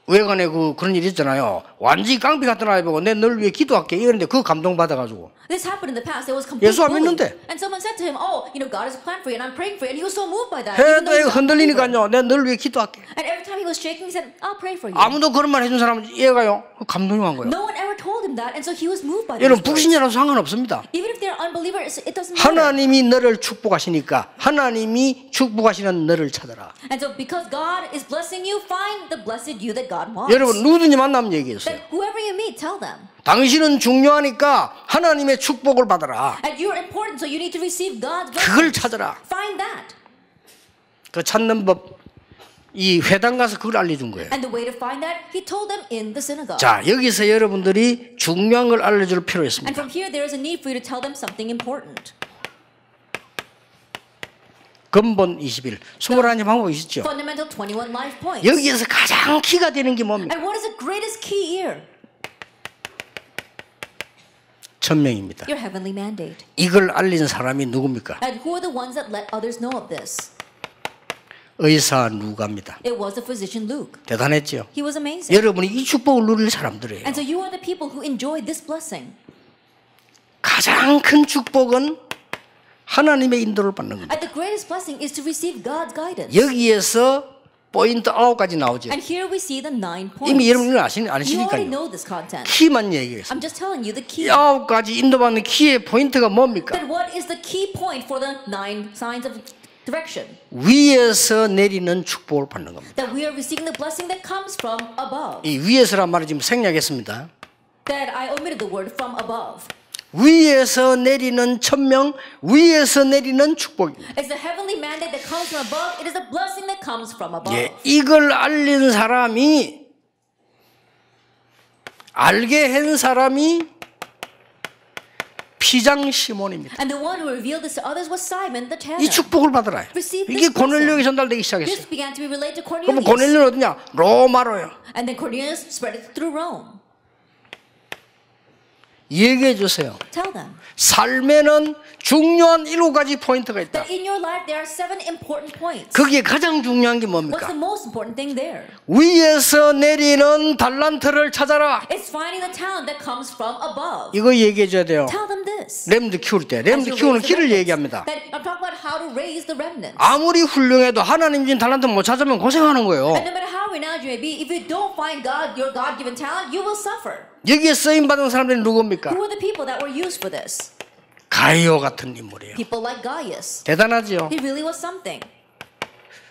Speaker 1: 외관에 그런 일 있잖아요. 완전히 깡패 같은 아이 보고 내 널 위해 기도할게 이러는데 그거 감동받아가지고
Speaker 2: This happened in the past. There was complete
Speaker 1: 예수 안
Speaker 2: bullying.
Speaker 1: 믿는데.
Speaker 2: And someone said to him, oh, God has a plan for you and I'm praying for you. And he was so moved by that. even
Speaker 1: 해도
Speaker 2: though he was not a believer.
Speaker 1: 흔들리니까요. 내 널 위해 기도할게.
Speaker 2: And every time he was shaking, he said, I'll pray for you.
Speaker 1: 아무도 그런 말 해준 사람은 얘가요. 감동이 간 거예요.
Speaker 2: No one ever told him that. And so he was moved by
Speaker 1: 여러분
Speaker 2: those words.
Speaker 1: 불신자라도 상관없습니다.
Speaker 2: Even if they're unbelievers, it doesn't matter.
Speaker 1: 하나님이 너를 축복하시니까 하나님이 축복하시는 너를 찾아라.
Speaker 2: And so because God is blessing you, find the blessed you that God wants.
Speaker 1: 여러분 누구든지 만나면 얘기했어요.
Speaker 2: Then whoever you meet, tell them.
Speaker 1: 당신은 중요하니까 하나님의 축복을 받아라.
Speaker 2: And you're important, so you need to receive God's
Speaker 1: 그걸
Speaker 2: blessing.
Speaker 1: 찾아라.
Speaker 2: Find that.
Speaker 1: 그 찾는 법, 이 회당 가서 그걸 알려준 거예요.
Speaker 2: And the way to find that, he told them in the synagogue.
Speaker 1: 자, 여기서 여러분들이 중요한 걸 알려줄 필요
Speaker 2: And
Speaker 1: 있습니다.
Speaker 2: from here, there is a need for you to tell them something important.
Speaker 1: 근본 21. 21 방법이 있죠.
Speaker 2: Fundamental 21 life points.
Speaker 1: 여기에서 가장 키가 되는 게 뭡니까?
Speaker 2: And what is the greatest key here?
Speaker 1: 천명입니다.
Speaker 2: Your heavenly mandate.
Speaker 1: 이걸 알린 사람이 누굽니까?
Speaker 2: And who are the ones that let others know of this?
Speaker 1: 의사 누가입니다.
Speaker 2: It was the physician Luke.
Speaker 1: 대단했죠.
Speaker 2: He was amazing.
Speaker 1: 여러분이 이 축복을 누릴 사람들이에요.
Speaker 2: And so you are the people who enjoy this blessing.
Speaker 1: 가장 큰 축복은 하나님의 인도를 받는 겁니다.
Speaker 2: And the greatest blessing is to receive God's guidance.
Speaker 1: 여기에서 포인트 9가지 나오죠.
Speaker 2: And here we see the 9 points.
Speaker 1: 이미 여러분이
Speaker 2: You already
Speaker 1: 아시니까요.
Speaker 2: know this content.
Speaker 1: 키만 얘기했어요.
Speaker 2: I'm just telling you the key.
Speaker 1: 9가지 인도받는 키의 포인트가 뭡니까?
Speaker 2: Then what is the key point for the 9 signs of direction?
Speaker 1: 위에서 내리는 축복을 받는 겁니다.
Speaker 2: That we are receiving the blessing that comes from above.
Speaker 1: 이 위에서란 말을 지금 생략했습니다.
Speaker 2: That I omitted the word from above.
Speaker 1: 위에서 내리는 천명, 위에서 내리는 축복입니다.
Speaker 2: It's the heavenly mandate that comes from above. It is the blessing that comes from above.
Speaker 1: 예, 이걸 알린 사람이 알게 한 사람이 피장 시몬입니다.
Speaker 2: And the one who revealed this to others was Simon the tanner.
Speaker 1: 이 축복을 받으라.
Speaker 2: Receive
Speaker 1: 이게
Speaker 2: this
Speaker 1: 고넬료에게
Speaker 2: blessing.
Speaker 1: 전달되기
Speaker 2: This
Speaker 1: 시작했어요.
Speaker 2: began to be relayed to
Speaker 1: 그럼
Speaker 2: Cornelius.
Speaker 1: 고넬료는 어디냐? 로마로요.
Speaker 2: And then Cornelius spread it through Rome.
Speaker 1: 얘기해 주세요.
Speaker 2: Tell them
Speaker 1: 삶에는 중요한 7가지 포인트가 있다.
Speaker 2: that in your life there are 7 important points.
Speaker 1: 거기에 가장 중요한 게
Speaker 2: What's
Speaker 1: 뭡니까?
Speaker 2: the most important thing there?
Speaker 1: 위에서 내리는 달란트를 찾아라.
Speaker 2: It's finding the talent that comes from above.
Speaker 1: 이거 얘기해 줘야 돼요.
Speaker 2: Tell them this.
Speaker 1: 렘드 키울 때,
Speaker 2: As
Speaker 1: 렘드
Speaker 2: you
Speaker 1: 키우는
Speaker 2: raise the
Speaker 1: 길을
Speaker 2: remnants,
Speaker 1: 얘기합니다.
Speaker 2: that I'm talking about how to raise the remnants.
Speaker 1: 아무리 훌륭해도 하나님 준 달란트 못 찾으면 고생하는 거예요.
Speaker 2: And no matter how renowned you may be, if you don't find your God-given talent, you will suffer.
Speaker 1: 여기에 쓰임 받은 사람들이 누굽니까?
Speaker 2: Who are the people that were used for this?
Speaker 1: 가이오 같은 인물이에요.
Speaker 2: People like Gaius.
Speaker 1: 대단하죠.
Speaker 2: He really was something.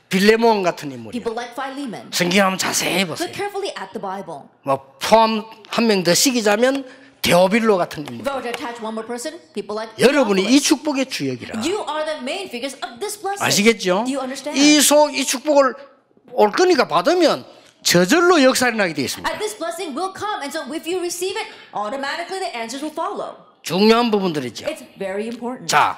Speaker 1: 빌레몬 같은 인물이에요.
Speaker 2: People like Philemon.
Speaker 1: 성경 한번 자세히 보세요.
Speaker 2: Look carefully at the Bible.
Speaker 1: 뭐 포함 한 명 더 시키자면 데오빌로 같은 인물.
Speaker 2: If I were to attach one more person, people like
Speaker 1: 여러분이 이
Speaker 2: Theophilus.
Speaker 1: 축복의 주역이라.
Speaker 2: You are the main figures of this blessing.
Speaker 1: 아시겠죠?
Speaker 2: Do you understand?
Speaker 1: 이 축복을 올 거니까 받으면 저절로 역사가 나게 되어 있습니다.
Speaker 2: And this blessing will come, and so if you receive it, automatically the answers will follow.
Speaker 1: 중요한 부분들이죠.
Speaker 2: It's very important.
Speaker 1: 자,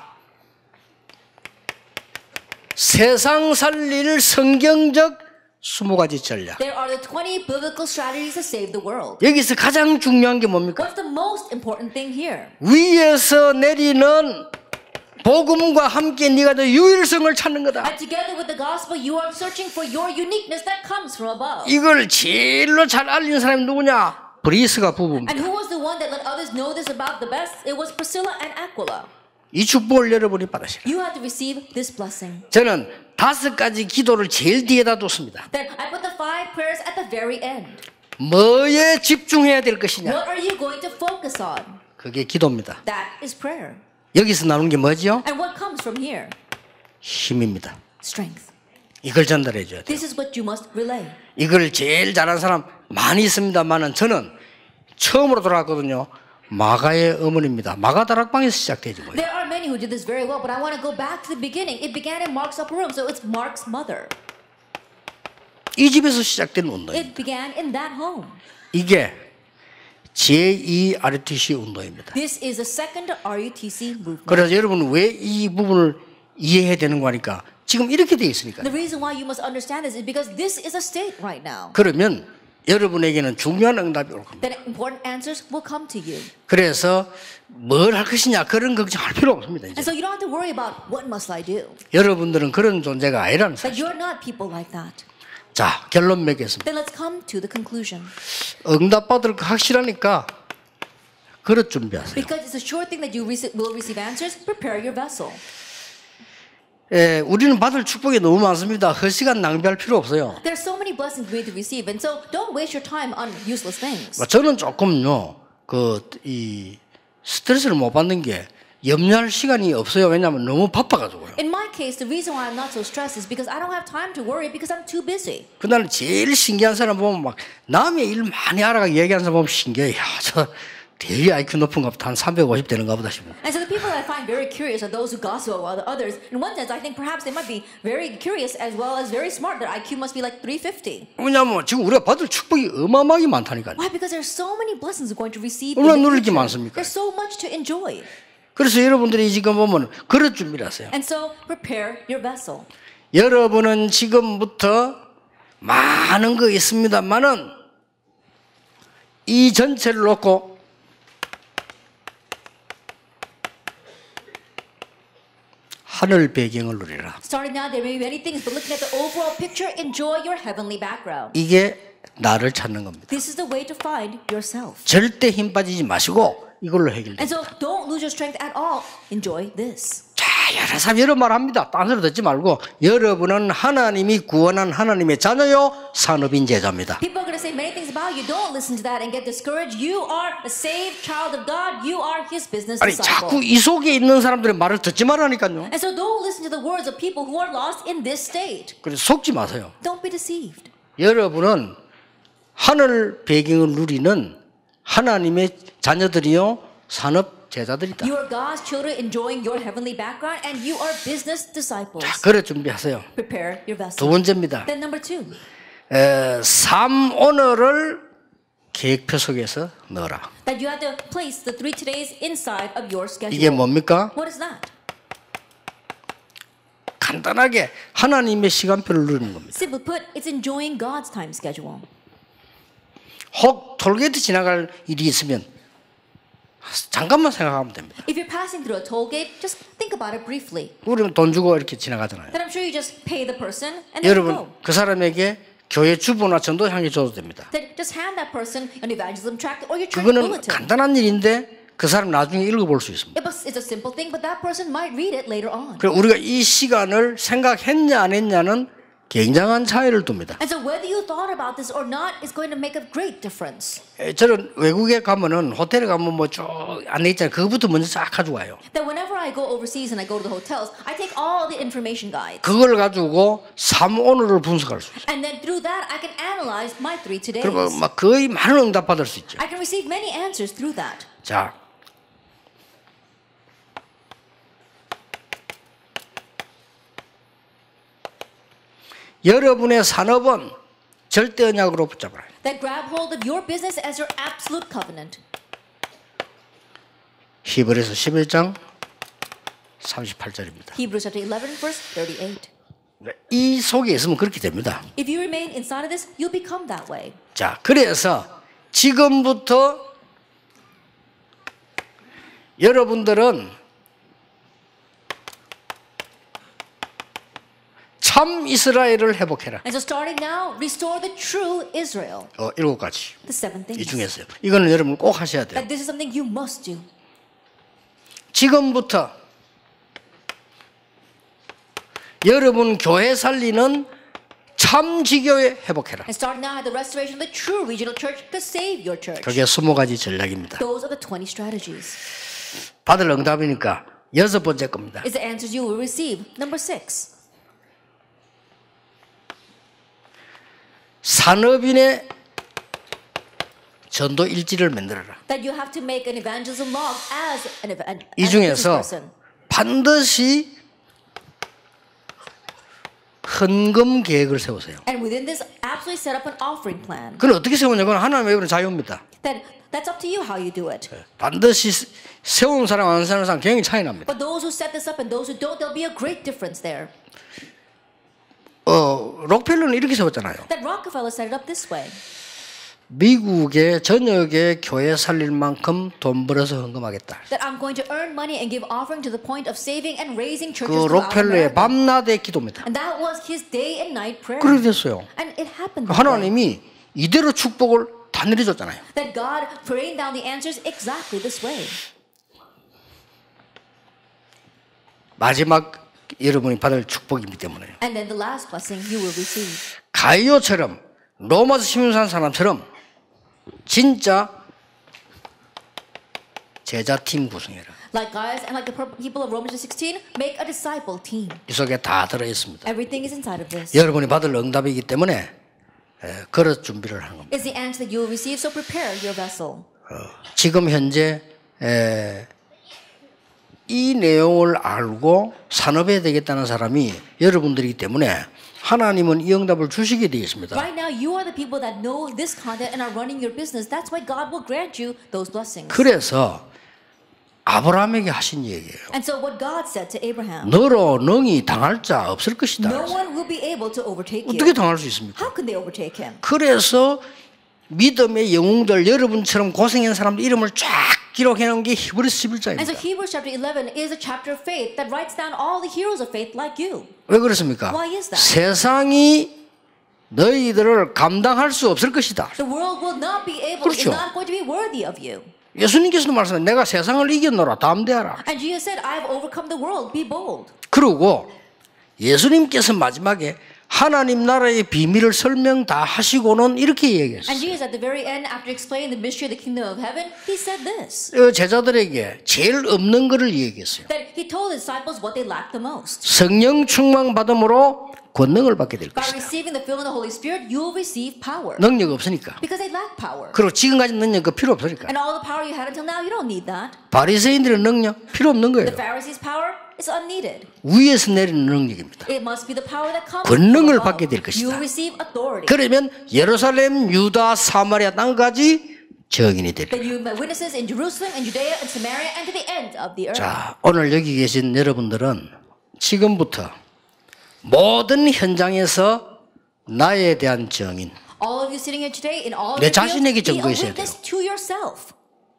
Speaker 1: 세상 살릴 성경적 20가지 전략.
Speaker 2: There are the 20 biblical strategies to save the world.
Speaker 1: 여기서 가장 중요한 게 뭡니까?
Speaker 2: What's the most important thing here?
Speaker 1: 위에서 내리는 복음과 함께 네가 더 유일성을 찾는 거다.
Speaker 2: And together with the gospel, you are searching for your uniqueness that comes from above.
Speaker 1: 이걸 제일로 잘 알린 사람이 누구냐? 브리스가 부부입니다.
Speaker 2: And who was the one that let others know this about the best? It was Priscilla and Aquila.
Speaker 1: 이 축복을 여러분이 받으시라.
Speaker 2: You have to receive this blessing.
Speaker 1: 저는 5가지 기도를 제일 뒤에다 뒀습니다.
Speaker 2: Then I put the 5 prayers at the very end.
Speaker 1: 뭐에 집중해야 될 것이냐?
Speaker 2: What are you going to focus on?
Speaker 1: 그게 기도입니다.
Speaker 2: That is prayer.
Speaker 1: 여기서 나오는 게 뭐죠?
Speaker 2: And what comes from here?
Speaker 1: 힘입니다.
Speaker 2: Strength.
Speaker 1: 이걸 전달해 줘야 돼요.
Speaker 2: This is what you must relay.
Speaker 1: 이걸 제일 잘하는 사람 많이 있습니다만은 저는 처음으로 돌아왔거든요. 마가의 어머니입니다. 마가 다락방에서 시작되지 뭐예요.
Speaker 2: There are many who did this very well, but I want to go back to the beginning. It began in Mark's upper room, so it's Mark's mother.
Speaker 1: 이 집에서 시작된 운동입니다.
Speaker 2: It began in that home.
Speaker 1: 이게 제2 RUTC 운동입니다.
Speaker 2: This is the second RUTC movement.
Speaker 1: 그래서 여러분 왜 이 부분을 이해해야 되는 거니까 지금 이렇게 돼 있으니까.
Speaker 2: The reason why you must understand this is because this is a state right now.
Speaker 1: 그러면 여러분에게는 중요한 응답이 올 겁니다.
Speaker 2: Then important answers will come to you.
Speaker 1: 그래서 뭘 할 것이냐 그런 걱정할 필요 없습니다.
Speaker 2: And
Speaker 1: 이제.
Speaker 2: so you don't have to worry about what must I do.
Speaker 1: 여러분들은 그런 존재가 아니라는
Speaker 2: That
Speaker 1: 사실.
Speaker 2: you're not people like that.
Speaker 1: 자, 결론 맺겠습니다.
Speaker 2: Then let's come to the conclusion.
Speaker 1: 응답받을 거 확실하니까 그릇 준비하세요.
Speaker 2: Because it's a sure thing that you will receive answers, prepare your vessel.
Speaker 1: 우리는 받을 축복이 너무 많습니다. 헛시간 낭비할 필요 없어요.
Speaker 2: There are so many blessings we need to receive, and so don't waste your time on useless things.
Speaker 1: 저는 조금요, 이 스트레스를 못 받는 게 염려할 시간이 없어요. 왜냐하면 너무 바빠가지고요.
Speaker 2: In my case, the reason why I'm not so stressed is because I don't have time to worry because I'm too busy.
Speaker 1: 그날 제일 신기한 사람 보면 막 남의 일 많이 알아가 얘기하는 사람 보면 신기해. 야, 저 되게 IQ 높은가 보다. 한 350 되는가 보다 싶어.
Speaker 2: And so the people that I find very curious are those who gossip about others. In one sense, I think perhaps they might be very curious as well as very smart. Their IQ must be like 350.
Speaker 1: 왜냐하면 지금 우리가 받을 축복이 어마어마하게 많다니까요.
Speaker 2: Why? Because there's so many blessings we're going to receive.
Speaker 1: 얼마나
Speaker 2: In the
Speaker 1: 누릴 게
Speaker 2: future.
Speaker 1: 많습니까?
Speaker 2: There's so much to enjoy.
Speaker 1: 그래서 여러분들이 지금 보면 그릇 준비를 하세요.
Speaker 2: And so prepare your vessel.
Speaker 1: 여러분은 지금부터 많은 거 있습니다만은 이 전체를 놓고 하늘 배경을 누리라.
Speaker 2: Starting now, there may be many things, but looking at the overall picture, enjoy your heavenly background.
Speaker 1: 이게 나를 찾는 겁니다.
Speaker 2: This is the way to find yourself.
Speaker 1: 절대 힘 빠지지 마시고 이걸로 해결돼요.
Speaker 2: And so don't lose your strength at all. Enjoy this.
Speaker 1: 자, 여러 사람 여러 말 합니다. 딴 소리 듣지 말고 여러분은 하나님이 구원한 하나님의 자녀요 산업인 제자입니다.
Speaker 2: People are going to say many things about you. Don't listen to that and get discouraged. You are a saved child of God. You are His business
Speaker 1: 아니
Speaker 2: disciple.
Speaker 1: 자꾸 이 속에 있는 사람들의 말을 듣지 말라니까요.
Speaker 2: And so don't listen to the words of people who are lost in this state.
Speaker 1: 그래서 속지 마세요.
Speaker 2: Don't be deceived.
Speaker 1: 여러분은 하늘 배경을 누리는 하나님의 자녀들이요 산업 제자들이다.
Speaker 2: You are God's children enjoying your heavenly background, and you are business disciples.
Speaker 1: 자, 그래 준비하세요.
Speaker 2: Prepare your vessel.
Speaker 1: 두 번째입니다.
Speaker 2: Then number 2.
Speaker 1: 삶 오늘을 계획표 속에서 넣어라.
Speaker 2: That you have to place the 3 todays inside of your schedule.
Speaker 1: 이게 뭡니까?
Speaker 2: What is that?
Speaker 1: 간단하게 하나님의 시간표를 누리는 겁니다.
Speaker 2: Simply put, it's enjoying God's time schedule.
Speaker 1: 혹 톨게이트 지나갈 일이 있으면 잠깐만 생각하면 됩니다.
Speaker 2: If you're passing through a toll gate, just think about it briefly.
Speaker 1: 우리는 돈 주고 이렇게 지나가잖아요.
Speaker 2: Then I'm sure you just pay the person and then you
Speaker 1: 여러분
Speaker 2: go.
Speaker 1: 그 사람에게 교회 주보나 전도향기 줘도 됩니다.
Speaker 2: Then just hand that person an evangelism tract or your church
Speaker 1: 그거는
Speaker 2: bulletin.
Speaker 1: 간단한 일인데 그 사람 나중에 읽어볼 수 있습니다.
Speaker 2: It's a simple thing, but that person might read it later on.
Speaker 1: 그리고 우리가 이 시간을 생각했냐 안 했냐는 굉장한 차이를 둡니다.
Speaker 2: And so whether you thought about this or not is going to make a great difference.
Speaker 1: 저는 외국에 가면은 호텔에 가면 뭐 쭉 안에 있잖아요. 그거부터 먼저 쫙 가져와요.
Speaker 2: That whenever I go overseas and I go to the hotels, I take all the information guides.
Speaker 1: 그걸 가지고 삶 오늘을 분석할 수 있어요.
Speaker 2: And then through that, I can analyze my 3 todays.
Speaker 1: 그리고 막 거의 많은 응답 받을 수 있죠.
Speaker 2: I can receive many answers through that.
Speaker 1: 자, 여러분의 산업은 절대 언약으로 붙잡아요.
Speaker 2: That grab hold of your business as your absolute covenant.
Speaker 1: 히브리서 11장 38절입니다.
Speaker 2: Hebrews chapter 11, verse 38.
Speaker 1: 이 속에 있으면 그렇게 됩니다.
Speaker 2: If you remain inside of this, you'll become that way.
Speaker 1: 자, 그래서 지금부터 여러분들은 참 이스라엘을 회복해라.
Speaker 2: And so starting now, restore the true Israel.
Speaker 1: 7가지.
Speaker 2: The 7
Speaker 1: 이
Speaker 2: things.
Speaker 1: 중에서요. 이거는 여러분 꼭 하셔야 돼요.
Speaker 2: That this is something you must do.
Speaker 1: 지금부터 여러분 교회 살리는 참 지교회 회복해라.
Speaker 2: And starting now, have the restoration of the true regional church to save your church.
Speaker 1: 그게 20가지 전략입니다.
Speaker 2: Those are the 20 strategies.
Speaker 1: 받을 응답이니까 6번째 겁니다.
Speaker 2: Is the answers you will receive. Number 6.
Speaker 1: 산업인의 전도 일지를 만들어라.
Speaker 2: That you have to make an evangelism log as
Speaker 1: 이
Speaker 2: as a business
Speaker 1: 중에서
Speaker 2: person.
Speaker 1: 반드시 헌금 계획을 세우세요.
Speaker 2: And within this, absolutely set up an offering plan.
Speaker 1: 그건 어떻게 세우냐면 하나님의 입으로 자유입니다.
Speaker 2: That's up to you how you do it.
Speaker 1: 반드시 세운 사람 안 세우는 사람 굉장히 차이 납니다.
Speaker 2: But those who set this up and those who don't, there'll be a great difference there.
Speaker 1: 록펠러는 이렇게 세웠잖아요.
Speaker 2: That Rockefeller set it up this way.
Speaker 1: 미국의 전역의 교회 살릴 만큼 돈 벌어서 헌금하겠다.
Speaker 2: That I'm going to earn money and give offering to the point of saving and raising churches
Speaker 1: 그
Speaker 2: throughout
Speaker 1: 록펠러의
Speaker 2: America.
Speaker 1: 밤낮의 기도입니다.
Speaker 2: And that was his day and night prayer.
Speaker 1: 그렇게 됐어요.
Speaker 2: And it happened that way.
Speaker 1: 하나님이 이대로 축복을 다 내려줬잖아요.
Speaker 2: That God praying down the answers exactly this way.
Speaker 1: 마지막 여러분이 받을 축복이기 때문에
Speaker 2: And then the last blessing you will receive.
Speaker 1: 가이오처럼 로마서 신문산 사람처럼 진짜 제자팀 구성해라.
Speaker 2: Like Gaius and like the people of Romans 16, make a disciple team.
Speaker 1: 이 속에 다 들어있습니다.
Speaker 2: Everything is inside of this.
Speaker 1: 여러분이 받을 응답이기 때문에 그릇 준비를 하는 겁니다.
Speaker 2: It's the answer that you will receive, so prepare your vessel.
Speaker 1: 지금 현재 이 내용을 알고 산업해야 되겠다는 사람이 여러분들이기 때문에 하나님은 이 응답을 주시게 되어 있습니다.
Speaker 2: Right now, you are the people that know this content and are running your business. That's why God will grant you those blessings.
Speaker 1: 그래서 아브라함에게 하신 얘기예요.
Speaker 2: And so what God said to Abraham,
Speaker 1: 너로 능히 당할 자 없을 것이다.
Speaker 2: no one will be able to overtake
Speaker 1: 어떻게
Speaker 2: you.
Speaker 1: 당할 수 있습니까?
Speaker 2: How can they overtake him?
Speaker 1: 그래서 믿음의 영웅들 여러분처럼 고생한 사람들 이름을 쫙 기록해 놓은 게 히브리서
Speaker 2: And so
Speaker 1: 11장입니다.
Speaker 2: Hebrews chapter 11 is a chapter of faith that writes down all the heroes of faith like you.
Speaker 1: 왜 그렇습니까?
Speaker 2: Why is that?
Speaker 1: 세상이 너희들을 감당할 수 없을 것이다.
Speaker 2: The world will not be able, is
Speaker 1: 그렇죠.
Speaker 2: not going to be worthy of you.
Speaker 1: 예수님께서도 말씀하셨어요. 내가 세상을 이겼노라. 담대하라.
Speaker 2: And Jesus said, I have overcome the world, be bold.
Speaker 1: 그리고 예수님께서 마지막에 하나님 나라의 비밀을 설명 다 하시고는 이렇게
Speaker 2: And
Speaker 1: 얘기했어요.
Speaker 2: Jesus at the very end, after explaining the mystery of the kingdom of heaven, he said this.
Speaker 1: 제자들에게 제일 없는 것을 얘기했어요.
Speaker 2: That he told his disciples what they lacked the most.
Speaker 1: 성령 충만 받음으로 권능을 받게 될
Speaker 2: By
Speaker 1: 것이다.
Speaker 2: receiving the filling of the Holy Spirit, you will receive power.
Speaker 1: 능력 없으니까.
Speaker 2: Because they lack power.
Speaker 1: 그리고 지금 가진 능력 그 필요 없으니까.
Speaker 2: And all the power you had until now, you don't need that.
Speaker 1: 바리새인들의 능력 필요 없는
Speaker 2: The
Speaker 1: 거예요.
Speaker 2: Pharisees' power is unneeded.
Speaker 1: 위에서 내리는 능력입니다.
Speaker 2: It must be the power that comes
Speaker 1: 권능을
Speaker 2: from
Speaker 1: 받게 될
Speaker 2: above.
Speaker 1: 것이다.
Speaker 2: You will receive authority.
Speaker 1: 그러면 예루살렘, 유다, 사마리아 땅까지 증인이 될
Speaker 2: That
Speaker 1: 거예요.
Speaker 2: you are witnesses in Jerusalem, and Judea, and Samaria, and to the end of the earth.
Speaker 1: 자, 오늘 여기 계신 여러분들은 지금부터 모든 현장에서 나에 대한 증인,
Speaker 2: All of you sitting here today, in all of
Speaker 1: 내
Speaker 2: your fields,
Speaker 1: 자신에게
Speaker 2: be a
Speaker 1: 증거하셔야
Speaker 2: witness to yourself.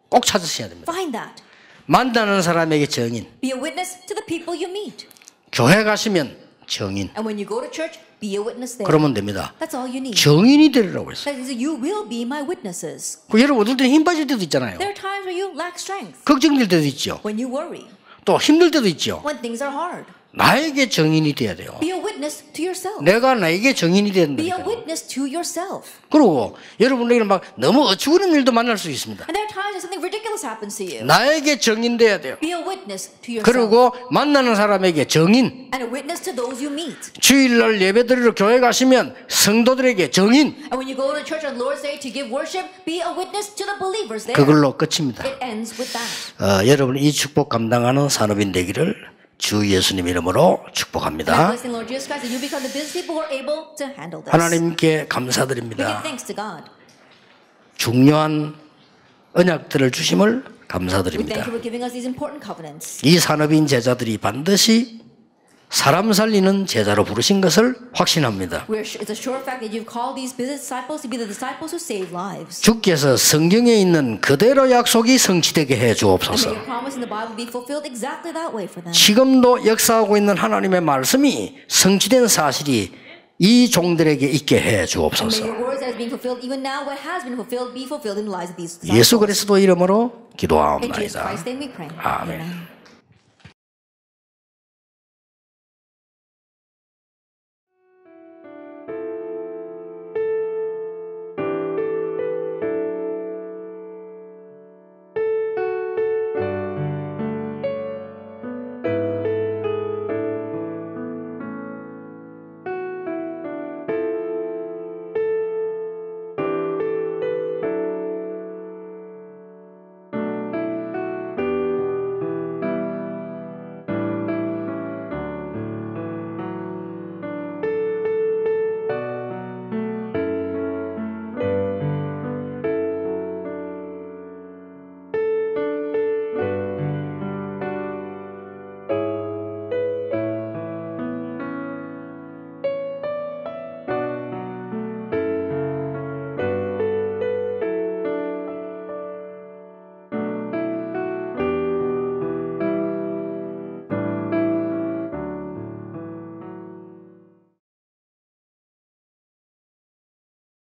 Speaker 1: 꼭 찾으셔야 됩니다.
Speaker 2: Find that.
Speaker 1: 만나는 사람에게 정인,
Speaker 2: Be a witness to the people you meet.
Speaker 1: 교회 가시면 정인,
Speaker 2: And when you go to church, be a witness there.
Speaker 1: 그러면 됩니다.
Speaker 2: That's all you need.
Speaker 1: 정인이 되리라고 했어요.
Speaker 2: That is, you will be my witnesses.
Speaker 1: 그 여러분 어떨 때 힘 빠질 때도 있잖아요.
Speaker 2: There are times where you lack strength.
Speaker 1: 걱정될 때도 있죠.
Speaker 2: When you worry.
Speaker 1: 또 힘들 때도 있죠.
Speaker 2: When things are hard.
Speaker 1: 나에게 정인이 돼야 돼요.
Speaker 2: Be a witness to yourself.
Speaker 1: 내가 나에게 정인이
Speaker 2: Be a
Speaker 1: 된다니까요.
Speaker 2: witness to yourself.
Speaker 1: 그리고 여러분에게는 막 너무 어처구니없는 일도 만날 수 있습니다.
Speaker 2: And there are times when something ridiculous happens to you.
Speaker 1: 나에게 정인돼야 돼요.
Speaker 2: Be a witness to yourself.
Speaker 1: 그리고 만나는 사람에게 정인.
Speaker 2: And a witness to those you meet.
Speaker 1: 주일날 예배드리러 교회 가시면 성도들에게 정인.
Speaker 2: And when you go to church on Lord's Day to give worship, be a witness to the believers there.
Speaker 1: 그걸로 끝입니다.
Speaker 2: It ends with that.
Speaker 1: 여러분 이 축복 감당하는 산업인 되기를 주 예수님 이름으로
Speaker 2: And
Speaker 1: 축복합니다.
Speaker 2: blessing Lord Jesus Christ that you become the business people who are able to handle this.
Speaker 1: 하나님께
Speaker 2: We give
Speaker 1: 감사드립니다.
Speaker 2: thanks to God.
Speaker 1: 중요한 언약들을 주심을
Speaker 2: We thank
Speaker 1: 감사드립니다.
Speaker 2: you for giving us these important covenants.
Speaker 1: 이 산업인 제자들이 반드시 사람 살리는 제자로 부르신 것을 확신합니다.
Speaker 2: It's a sure fact that you've called these business disciples to be the disciples who save lives.
Speaker 1: 주께서 성경에 있는 그대로 약속이 성취되게 해
Speaker 2: And may
Speaker 1: 주옵소서.
Speaker 2: your promise in the Bible be fulfilled exactly that way for them.
Speaker 1: 지금도 역사하고 있는 하나님의 말씀이 성취된 사실이 이 종들에게 있게 해
Speaker 2: And may
Speaker 1: 주옵소서.
Speaker 2: your words that is being fulfilled even now, what has been fulfilled, be fulfilled in the lives of these disciples.
Speaker 1: 예수 그리스도 이름으로
Speaker 2: In Jesus
Speaker 1: 기도하옵나이다.
Speaker 2: Christ's name we pray.
Speaker 1: 아멘.
Speaker 2: Amen.